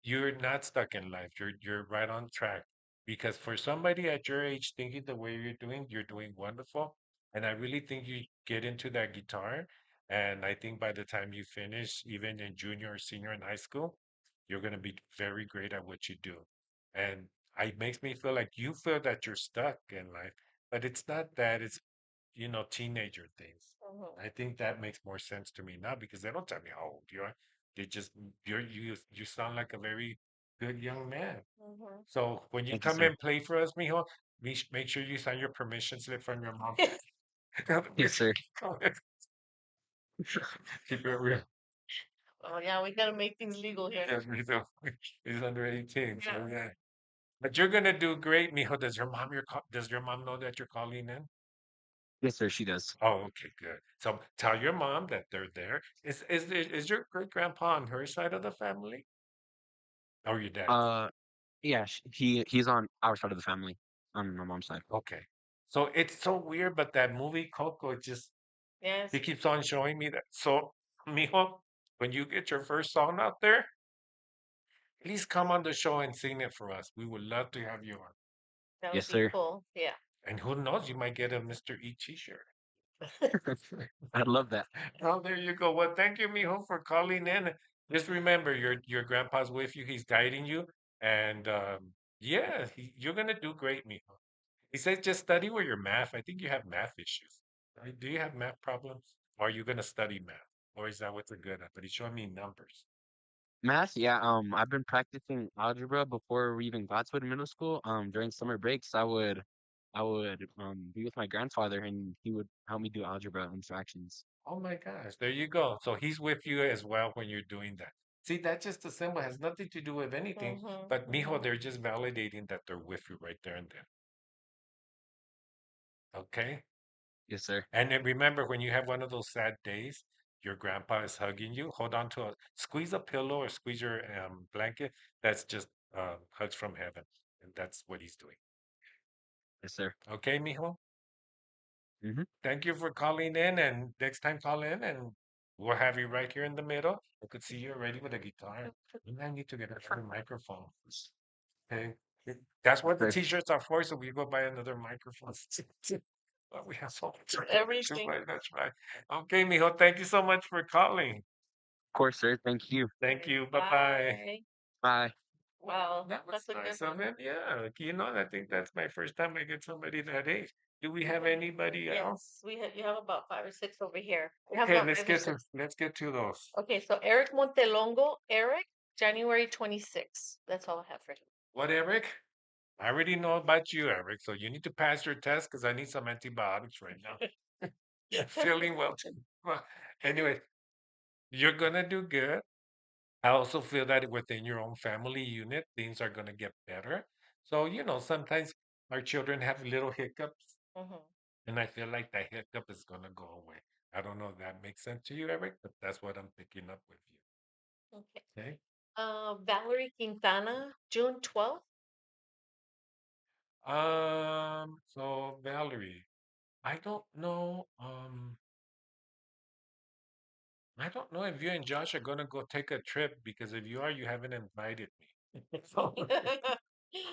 You're not stuck in life. You're right on track. Because for somebody at your age thinking the way you're doing wonderful. And I really think you get into that guitar. And I think by the time you finish, even in junior or senior in high school, you're gonna be very great at what you do. And it makes me feel like you feel that you're stuck in life, but it's not that, it's teenager things. Mhm. I think that makes more sense to me now because they don't tell me how old you are. They just you sound like a very good young man. Mhm. So when you Thank you, come sir. and play for us, mijo, make sure you sign your permission slip from your mom. Yes, sir. Keep it real. Oh yeah, we gotta make things legal here. Yes, we do. He's under 18, so Yeah. yeah. But you're gonna do great, mijo. Does your mom know that you're calling in? Yes, sir. She does. Oh, okay, good. So tell your mom that they're there. Is your great grandpa on her side of the family or your dad's? Uh, yeah. He's on our side of the family, on my mom's side. Okay. So it's so weird, but that movie Coco just Yes. he keeps on showing me that. So, mijo, when you get your first song out there, please come on the show and sing it for us. We would love to have you on. That would Yes, be sir. cool. Yeah. And who knows, you might get a Mr. E t-shirt. I'd love that. Oh, there you go. Well, thank you, mijo, for calling in. Just remember, your grandpa's with you. He's guiding you, and yeah, you're gonna do great, mijo. He says just study with your math. I think you have math issues. Right? Do you have math problems? Or are you gonna study math? Or is that what you're good at? But he's showing me numbers. Math, yeah. I've been practicing algebra before we even got to it in middle school. During summer breaks, I would be with my grandfather, and he would help me do algebra and fractions. Oh my gosh, there you go. So he's with you as well when you're doing that. See, that's just a symbol, has nothing to do with anything. Mhm. But mijo, Mhm. they're just validating that they're with you right there and then. Okay? Yes, sir. And then remember, when you have one of those sad days, your grandpa is hugging you. Hold on to squeeze a pillow or squeeze your blanket. That's just hugs from heaven, and that's what he's doing. Yes, sir. Okay, mijo. Mm-hmm. Thank you for calling in, and next time call in, and we'll have you right here in the middle. I could see you already with a guitar. Maybe I need to get another microphone. Okay, that's what the Sir. t-shirts are for. So we go buy another microphone. But we have so much to Everything. buy. That's right. Okay, mijo. Thank you so much for calling. Of course, sir. Thank you. Thank you. Bye bye. Bye. Bye. Wow, That was that's a good nice of one. him. Yeah. I think that's my first time I get somebody that age. Do we have anybody else? Yes, you have about 5 or 6 over here. We have Okay, about 5 or 6. let's get to those. Okay, so Eric Montelongo, Eric, January 26th. That's all I have for him. What, Eric? I already know about you, Eric. So you need to pass your test because I need some antibiotics right now. Yeah, feeling well. Well, anyway, you're gonna do good. I also feel that within your own family unit, things are gonna get better. So, sometimes our children have little hiccups, Mhm. and I feel like that hiccup is gonna go away. I don't know if that makes sense to you, Eric, but that's what I'm picking up with you. Okay. Okay. Valerie Quintana, June 12th. So Valerie, I don't know. I don't know if you and Josh are gonna go take a trip because if you are, you haven't invited me. So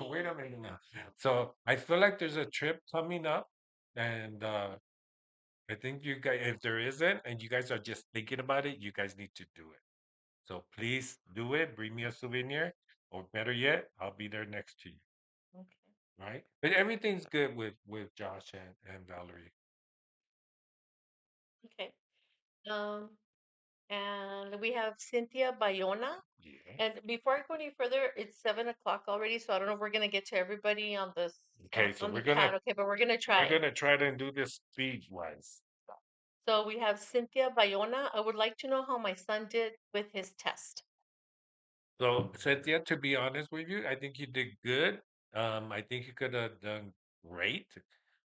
wait a minute now. So I feel like there's a trip coming up, and I think you guys, if there isn't, and you guys are just thinking about it, you guys need to do it. So please do it. Bring me a souvenir, or better yet, I'll be there next to you. Okay. Right? But everything's good with Josh and Valerie. Okay. Um, and we have Cynthia Bayona. Yeah. And before I go any further, it's 7 o'clock already, so I don't know if we're gonna get to everybody on this Okay, so on the we're gonna chat. Okay, but we're gonna we're try. gonna try to do this speed wise. So we have Cynthia Bayona. I would like to know how my son did with his test. So Cynthia, to be honest with you, I think you did good. I think you could have done great.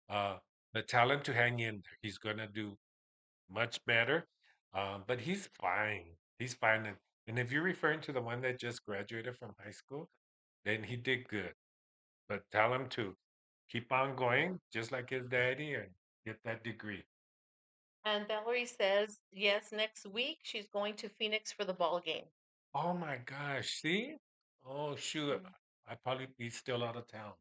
Uh, but tell him to hang in there. He's gonna do much better. But he's fine. He's fine. And if you're referring to the one that just graduated from high school, then he did good. But tell him to keep on going, just like his daddy, and get that degree. And Valerie says, yes, next week she's going to Phoenix for the ball game. Oh my gosh, see? Oh shoot. Mm. I probably be still out of town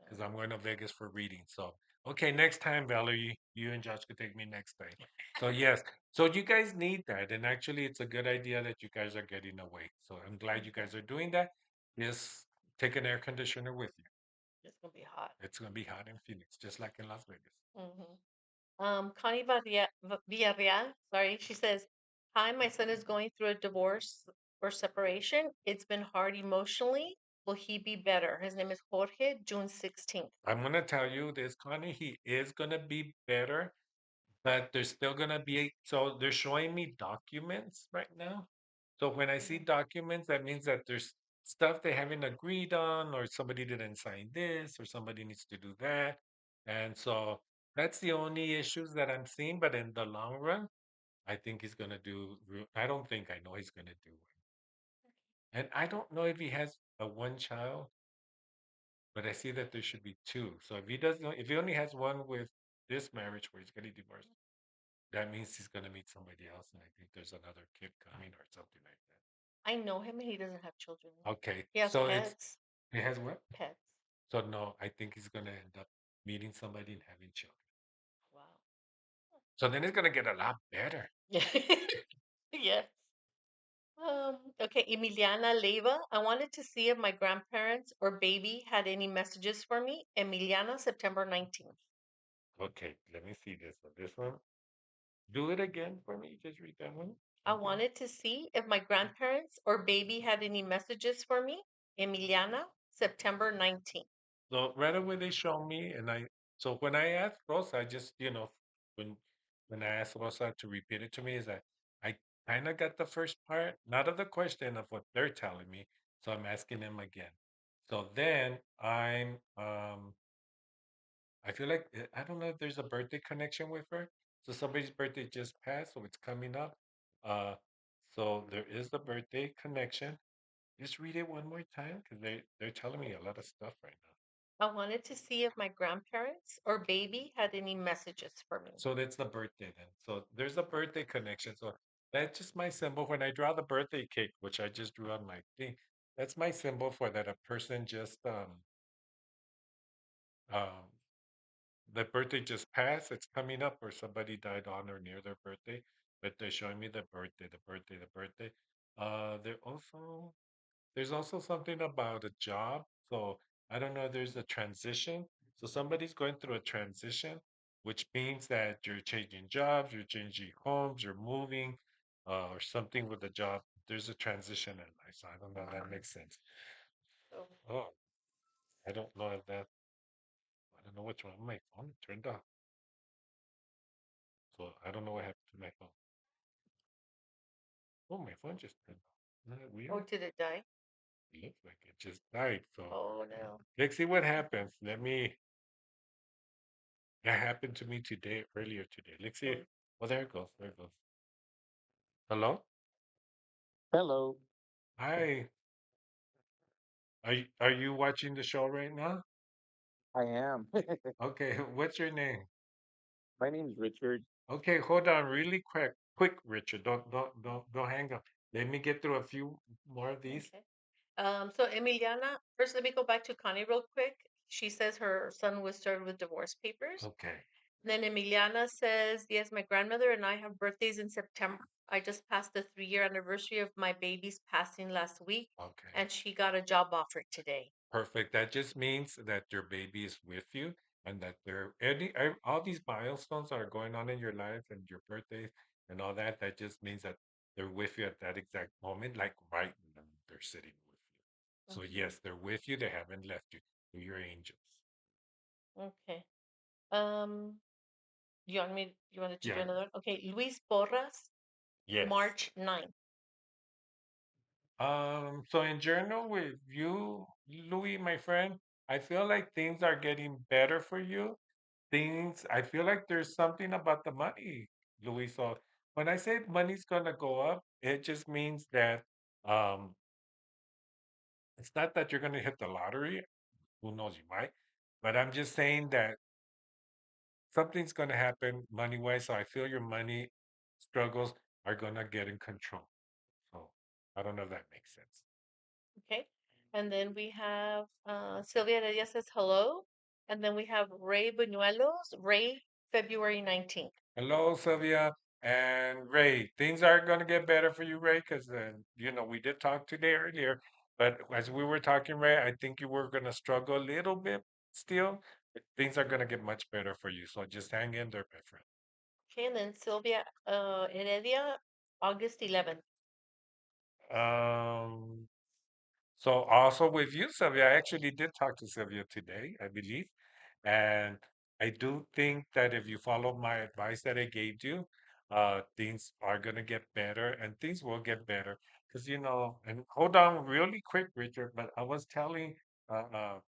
because I'm going to Vegas for reading. So, okay, next time, Valerie, you and Josh could take me next time. So, yes. So, you guys need that. And actually, it's a good idea that you guys are getting away. So, I'm glad you guys are doing that. Just take an air conditioner with you. It's gonna be hot. It's going to be hot in Phoenix, just like in Las Vegas. Connie Villarreal, sorry, she says, Hi, my son is going through a divorce or separation. It's been hard emotionally. Will he be better? His name is Jorge, June 16th. I'm gonna tell you this, Connie. He is gonna be better, but there's still gonna be so they're showing me documents right now. So when I see documents, that means that there's stuff they haven't agreed on, or somebody didn't sign this, or somebody needs to do that. And so that's the only issues that I'm seeing. But in the long run, I think he's gonna do. I don't think I know he's gonna do it. And I don't know if he has a one child, but I see that there should be two. So if he doesn't, if he only has one with this marriage where he's getting divorced, that means he's gonna meet somebody else, and I think there's another kid coming or something like I know him and he doesn't have children. that. Okay, He has so it's pets. he has what? Pets. So no, I think he's gonna end up meeting somebody and having children. Wow. So then it's gonna get a lot better. Yes. Okay, Emiliana Leiva. I wanted to see if my grandparents or baby had any messages for me. Emiliana, September 19th. Okay, let me see this one. This one, do it again for me. Just read that one. I Okay. wanted to see if my grandparents or baby had any messages for me. Emiliana, September 19th. So right away they show me, and so when I asked Rosa, I just when when I asked Rosa to repeat it to me, is that I kind of got the first part, not of the question of what they're telling me. So I'm asking them again. So then I feel like I don't know if there's a birthday connection with her. So somebody's birthday just passed, so it's coming up. Uh, so there is the birthday connection. Just read it one more time because they're telling me a lot of stuff right now. I wanted to see if my grandparents or baby had any messages for me. So that's the birthday then. So there's a birthday connection. So that's just my symbol. When I draw the birthday cake, which I just drew on my thing, that's my symbol for that a person just um the birthday just passed, it's coming up, or somebody died on or near their birthday, but they're showing me the birthday, the birthday, the birthday. There's also something about a job. So I don't know if there's a transition. So somebody's going through a transition, which means that you're changing jobs, you're changing homes, you're moving, or something with the job. There's a transition in life. So I don't know if that makes sense. So, Oh, I don't know if that, I don't know what's wrong with my phone. It turned off. So I don't know what happened to my phone. Oh, my phone just turned off. Isn't that oh, weird? did it die? It looks like it just died. So Oh no. let's see what happens. That happened to me today, earlier today. Let's see. Oh, Oh, there it goes. There it goes. Hello? Hello. Hi. Are you watching the show right now? I am. Okay, what's your name? My name's Richard. Okay, hold on really quick, Richard. Don't hang up. Let me get through a few more of these. okay. So Emiliana, first let me go back to Connie real quick. She says her son was served with divorce papers. Okay. Then Emiliana says, yes, my grandmother and I have birthdays in September. I just passed the 3-year anniversary of my baby's passing last week, Okay. and she got a job offer today. Perfect. That just means that your baby is with you and that all these milestones are going on in your life and your birthdays and all that. That just means that they're with you at that exact moment, like right now, they're sitting with you. So Mhm. yes, they're with you. They haven't left you. They're your angels. Okay. You wanted to do Yeah. another one? Okay, Luis Porras, Yes. March 9th. So in general with you, Louis, my friend, I feel like things are getting better for you. I feel like there's something about the money, Louis. So when I say money's gonna go up, it just means that um it's not that you're gonna hit the lottery. Who knows, you might. But I'm just saying that something's gonna happen money wise. So I feel your money struggles are gonna get in control. So I don't know if that makes sense. Okay. And then we have Sylvia Heredia says hello. And then we have Ray Buñuelos, Ray, February 19th. Hello, Sylvia and Ray. Things are going to get better for you, Ray, because we did talk today earlier. But as we were talking, Ray, I think you were going to struggle a little bit still. But things are going to get much better for you. So just hang in there, my friend. Okay, and then Sylvia Heredia, August 11th. Um, so also with you, Sylvia, I actually did talk to Sylvia today, I believe. And I do think that if you follow my advice that I gave you, things are gonna get better and things will get better. Because and hold on really quick, Richard, but I was telling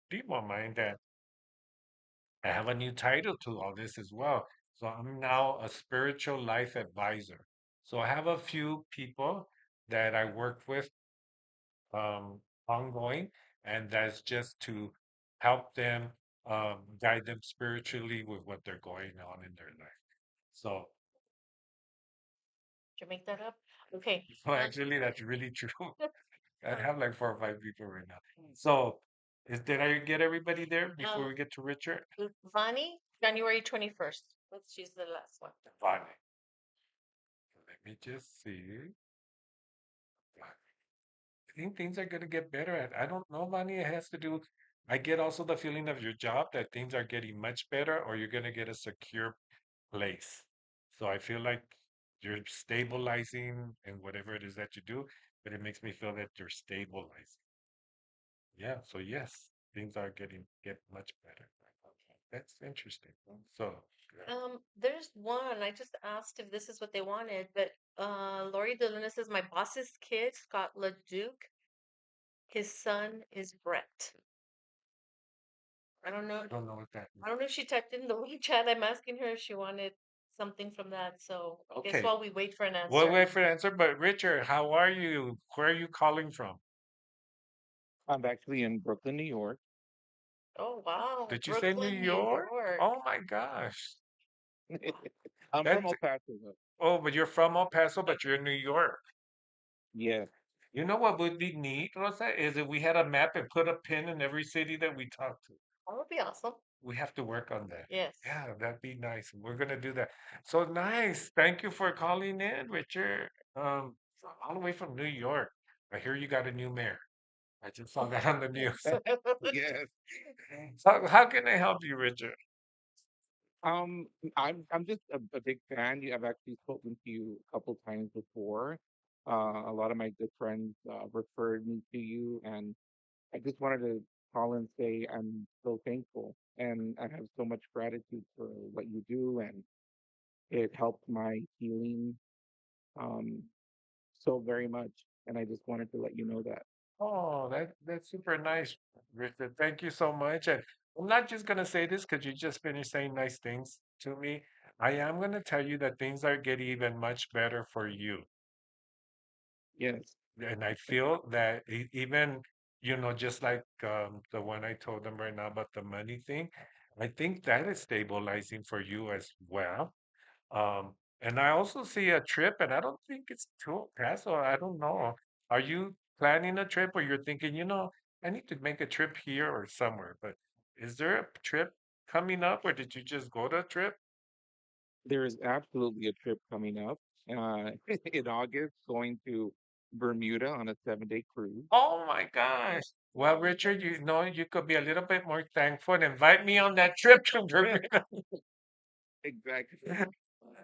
people of mine that I have a new title to all this as well. So I'm now a spiritual life advisor. So I have a few people that I work with um, ongoing, and that's just to help them guide them spiritually with what they're going on in their life. So, Did you make that up? Okay. so actually, that's really true. I have like 4 or 5 people right now. So, did I get everybody there before Um, we get to Richard? Vani, January 21st. Let's choose the last one. Fine. Let me just see. I think things are going to get better. I don't know, Vani. It has to do. I get also the feeling of your job that things are getting much better, or you're going to get a secure place. So I feel like you're stabilizing in whatever it is that you do, but it makes me feel that you're stabilizing. Yeah. So yes, things are get much better. That's interesting. So yeah. There's one. I just asked if this is what they wanted, but Lori DeLuna says my boss's kid, Scott LeDuc, his son is Brett. I don't know. I don't know what that I don't know if she typed in the WeChat. I'm asking her if she wanted something from that. So I guess Okay. while we wait for an We'll answer. wait for the answer. But Richard, how are you? Where are you calling from? I'm actually in Brooklyn, New York. Oh wow, Did you say New Brooklyn, New York? York. Oh my gosh. I'm from That's El Paso, though. oh, but you're from El Paso, but you're in New York. Yeah, You know what would be neat, Rosa, is if we had a map and put a pin in every city that we talk to. That would be awesome. We have to work on that. Yes. Yeah, that'd be nice. We're gonna do that. So nice. Thank you for calling in, Richard. All the way from New York. I hear you got a new mayor. I just saw that on the news. yes. So how can I help you, Richard? Um, I'm just a big fan. I've actually spoken to you a couple times before. A lot of my good friends referred me to you, and I just wanted to call and say I'm so thankful, and I have so much gratitude for what you do, and it helped my healing um so very much. And I just wanted to let you know that. Oh, that's super nice, Richard. Thank you so much. And I'm not just gonna say this because you just finished saying nice things to me. I am gonna tell you that things are getting even much better for you. Yes. And I feel that even, just like the one I told them right now about the money thing, I think that is stabilizing for you as well. And I also see a trip, and I don't think it's too past, or I don't know. Are you planning a trip, or you're thinking, I need to make a trip here or somewhere? But is there a trip coming up, or did you just go to a trip? There is absolutely a trip coming up in August, going to Bermuda on a 7-day cruise. Oh my gosh. Well, Richard, you could be a little bit more thankful and invite me on that trip to Bermuda. Exactly.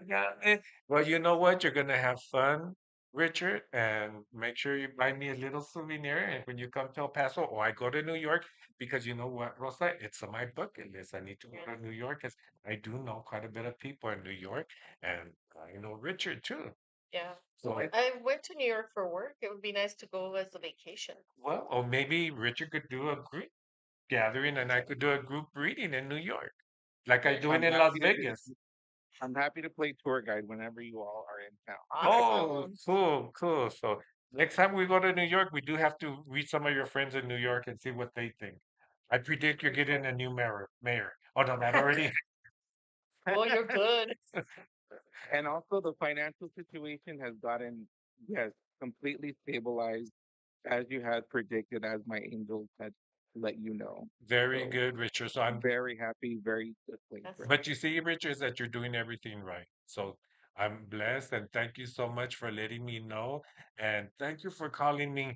Yeah. Well, you know what? You're gonna have fun, Richard, and make sure you buy me a little souvenir. And when you come to El Paso, or I go to New York, because you know what, Rosa, it's on my bucket list. I need to go to New York because I do know quite a bit of people in New York, and I know Richard too. Yeah. So, I went to New York for work. It would be nice to go as a vacation. well, or maybe Richard could do a group gathering, and I could do a group reading in New York, like I do it I'm in Las happy to Vegas. I'm happy to play tour guide whenever you all are in town. Oh, Awesome. cool, cool. So next time we go to New York, we do have to reach some of your friends in New York and see what they think. I predict you're getting a new mayor. Oh no, that already. Oh, you're good. And also the financial situation has gotten, yes, completely stabilized as you had predicted, as my angels had let you know. Very So good, Richard. So I'm very happy, very good place That's right But you see, Rich, is that you're doing everything right. So I'm blessed and thank you so much for letting me know. And thank you for calling in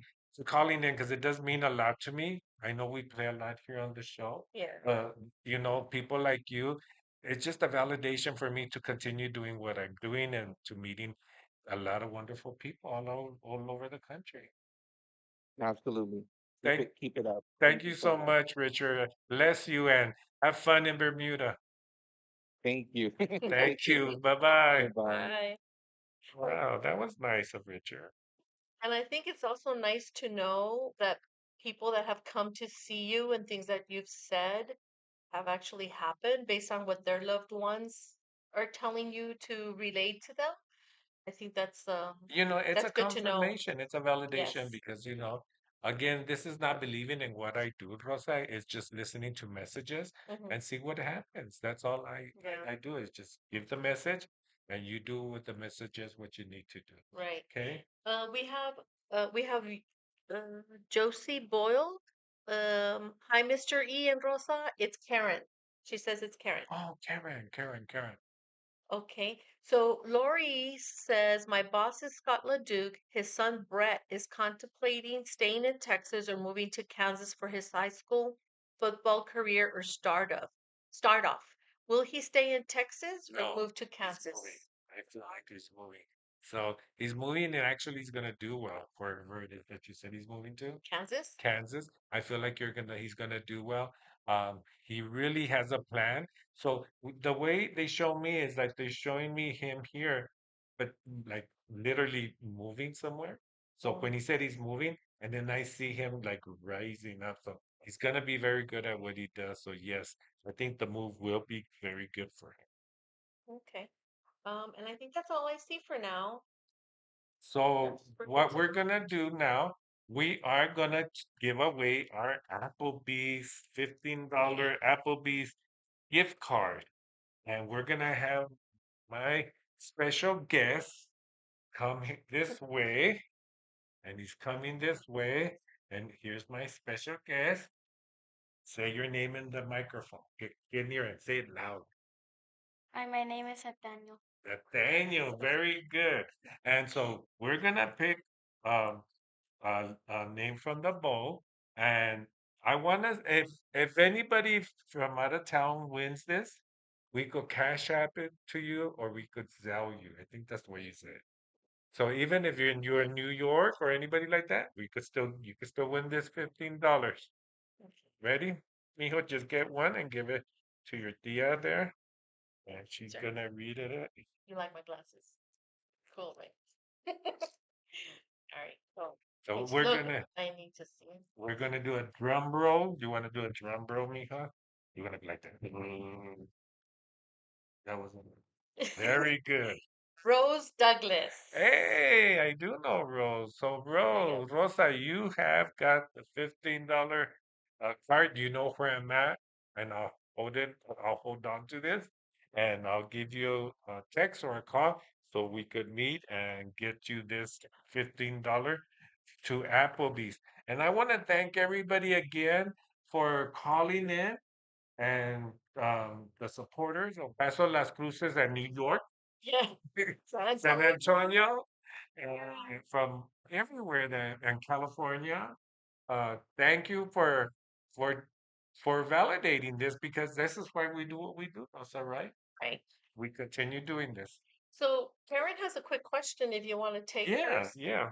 because it does mean a lot to me. I know we play a lot here on the show, yeah. but people like you, it's just a validation for me to continue doing what I'm doing and to meeting a lot of wonderful people all over the country. Absolutely. Thank Keep it up. thank Thank you you so so much. much, Richard. Bless you and have fun in Bermuda. Thank you. Thank Take care. you. Bye bye. Bye-bye. Bye. Wow, that was nice of Richard. And I think it's also nice to know that people that have come to see you and things that you've said have actually happened based on what their loved ones are telling you to relate to them. I think It's a that's good to know. confirmation, it's a validation Yes. because, again, this is not believing in what I do, Rosa. It's just listening to messages Hmm. and see what happens. That's all Yeah. I do is just give the message and you do with the messages what you need to do. Right. Okay? We have Josie Boyle. Hi, Mr. E and Rosa. It's Karen. She says it's Karen. Oh, Karen. Okay. So Lori says, my boss is Scott LeDuc. His son Brett is contemplating staying in Texas or moving to Kansas for his high school football career or start off. Will he stay in Texas or No, move to he's moving. Kansas? I feel like he's moving. So he's moving and actually he's gonna do well wherever it is that you said he's moving to. Kansas? Kansas. I feel like he's gonna do well. He really has a plan. So the way they show me is like they're showing me him here, but like literally moving somewhere. So Mm, when he said he's moving, and then I see him like rising up. So he's gonna be very good at what he does. So yes, I think the move will be very good for him. okay. And I think that's all I see for now. So Yes, we're good what to we're go. gonna do now, we are gonna give away our Applebee's $15 Applebee's gift card. And we're gonna have my special guest come this way, and he's coming this way. And here's my special guest. Say your name in the microphone. Get near it. Say it loud. Hi, my name is Nathaniel. Nathaniel, very good. And so we're gonna pick um a name from the bowl, and I want to if anybody from out of town wins this, we could cash app it to you or we could sell you. I think that's the way you say it. So even if you're in New York or anybody like that, you could still win this $15. Ready? Mijo, just get one and give it to your tia there, and she's Sorry. gonna read it. You like my glasses? Cool, right? All right. Cool. So Thanks. Look, I need to see. we're gonna do a drum roll. You want to do a drum roll, Mija? You want to be like that? Mm, that was very good. Rose Douglas. Hey, I do know Rose. So Rose, Rosa, you have got the $15 card. You know where I'm at, and I'll hold it. I'll hold on to this, and I'll give you a text or a call so we could meet and get you this $15 to Applebee's. And I want to thank everybody again for calling in and the supporters of Paso Las Cruces and New York, Yeah. San San Antonio. Antonio, and from everywhere there in California. Thank you for for validating this because this is why we do what we do. That's all right. Right. We continue doing this. So Karen has a quick question if you want to take Yeah, hers. yeah.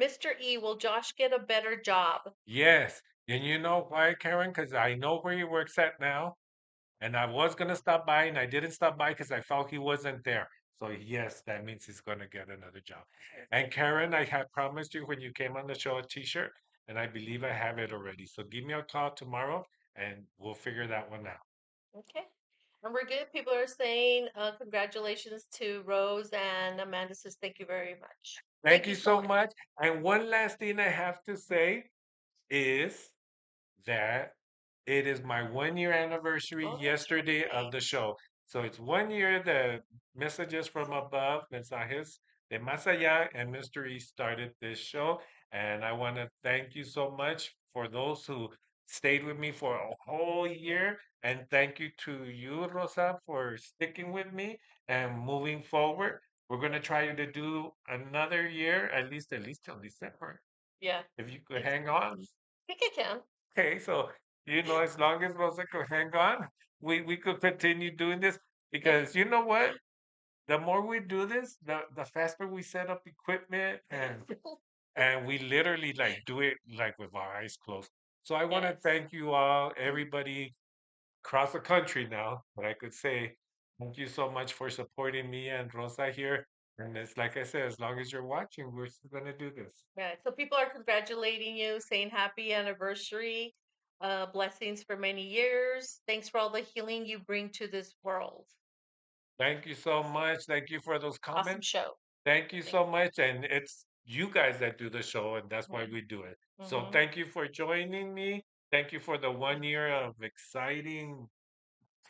Mr. E, will Josh get a better job? Yes. And you know why, Karen? Because I know where he works at now. And I was gonna stop by, and I didn't stop by because I felt he wasn't there. So yes, that means he's gonna get another job. And Karen, I had promised you when you came on the show a T-shirt, and I believe I have it already. So give me a call tomorrow, and we'll figure that one out. Okay. And we're good. People are saying congratulations to Rose, and Amanda says thank you very much. Thank you so much. And one last thing I have to say is that it is my 1 year anniversary Oh, yesterday of the show. So it's 1 year the messages from above, mensajes de más allá, and Mr. E started this show. And I want to thank you so much for those who stayed with me for a whole year. And thank you to you, Rosa, for sticking with me and moving forward. We're gonna try to do another year, at least till December. Yeah. If you could hang on. I think I can. Okay, so as long as Rosa could hang on, we could continue doing this because you know what? the more we do this, the faster we set up equipment and we literally like do it like with our eyes closed. So I want to Yes. thank you all, everybody across the country now, but I could say thank you so much for supporting me and Rosa here. And it's like I said, as long as you're watching, we're still gonna do this. Right. So people are congratulating you, saying happy anniversary, blessings for many years. Thanks for all the healing you bring to this world. Thank you so much. Thank you for those Awesome comments. show. Thank you Thanks. so much. And it's you guys that do the show, and that's why Mhm. we do it. So Mhm. thank you for joining me. Thank you for the 1 year of exciting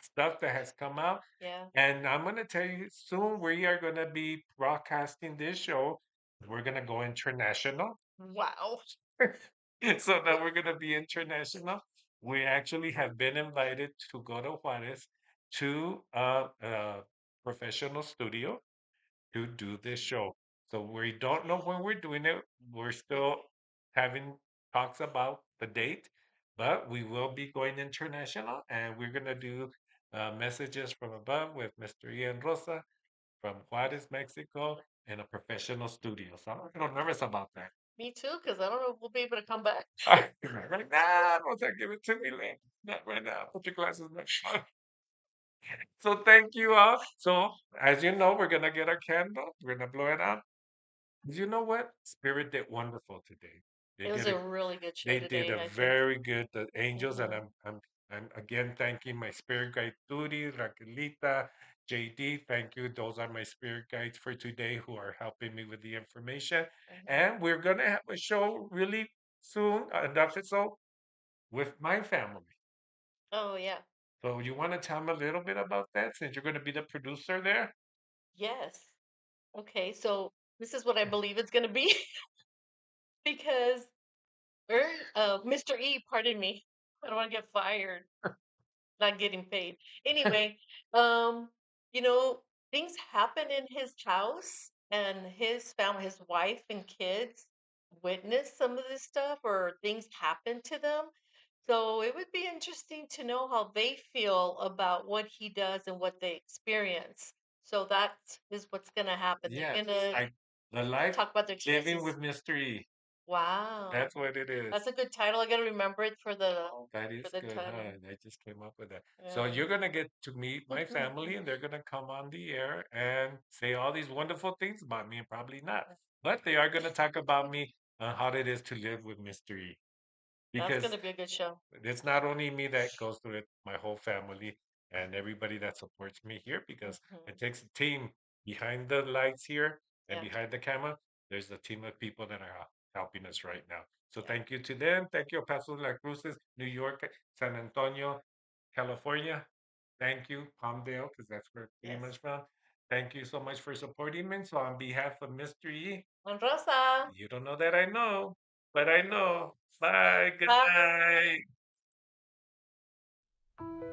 stuff that has come out. Yeah. And I'm going to tell you soon we are going to be broadcasting this show. We're going to go international. Wow. So now we're going to be international. We actually have been invited to go to Juarez to a professional studio to do this show. So we don't know when we're doing it. We're still having talks about the date, but we will be going international and we're going to do messages from above with Mr. Ian Rosa from Juarez, Mexico, in a professional studio. So I'm a little nervous about that. Me too, because I don't know if we'll be able to come back. Right now, Rosa, give it to me, Lynn. Not right now. Put your glasses on. So thank you all. So as you know, we're gonna get our candle. We're gonna blow it out. You know what? Spirit did wonderful today. They It was did a a really good show they did today, a I think. very good the angels, and Mhm. I'm again thanking my spirit guide Turi, Raquelita, JD. Thank you. Those are my spirit guides for today who are helping me with the information. Mhm. And we're gonna have a show really soon, an episode with my family. Oh yeah. So you want to tell me a little bit about that since you're gonna be the producer there? Yes. Okay, so this is what I believe it's gonna be because Mr. E, pardon me. I don't want to get fired. Not getting paid. Anyway, um, you know, things happen in his house and his family, his wife and kids witness some of this stuff or things happen to them. So it would be interesting to know how they feel about what he does and what they experience. So that is what's going to happen. Yes, They're going to I the life talk about their living experiences. with Mystery. Wow. That's what it is. That's a good title. I got to remember it That for is the good, huh? title. I just came up with that. So Yeah. you're gonna get to meet my family, and they're gonna come on the air and say all these wonderful things about me, and probably not, but they are gonna talk about me and how it is to live with Mystery. That's going Because to be a good show. it's not only me that goes through it, my whole family and everybody that supports me here because it Mhm. takes a team behind the lights here and Yeah. behind the camera. There's a team of people that are helping us right now. So Yeah. thank you to them. Thank you, Paso de la Cruces, New York, San Antonio, California. Thank you, Palmdale, because that's where pretty Yes. much from. Thank you so much for supporting me. So on behalf of Mr. E, And Rosa. you don't know that I know, but I know. Bye. Good Bye. night.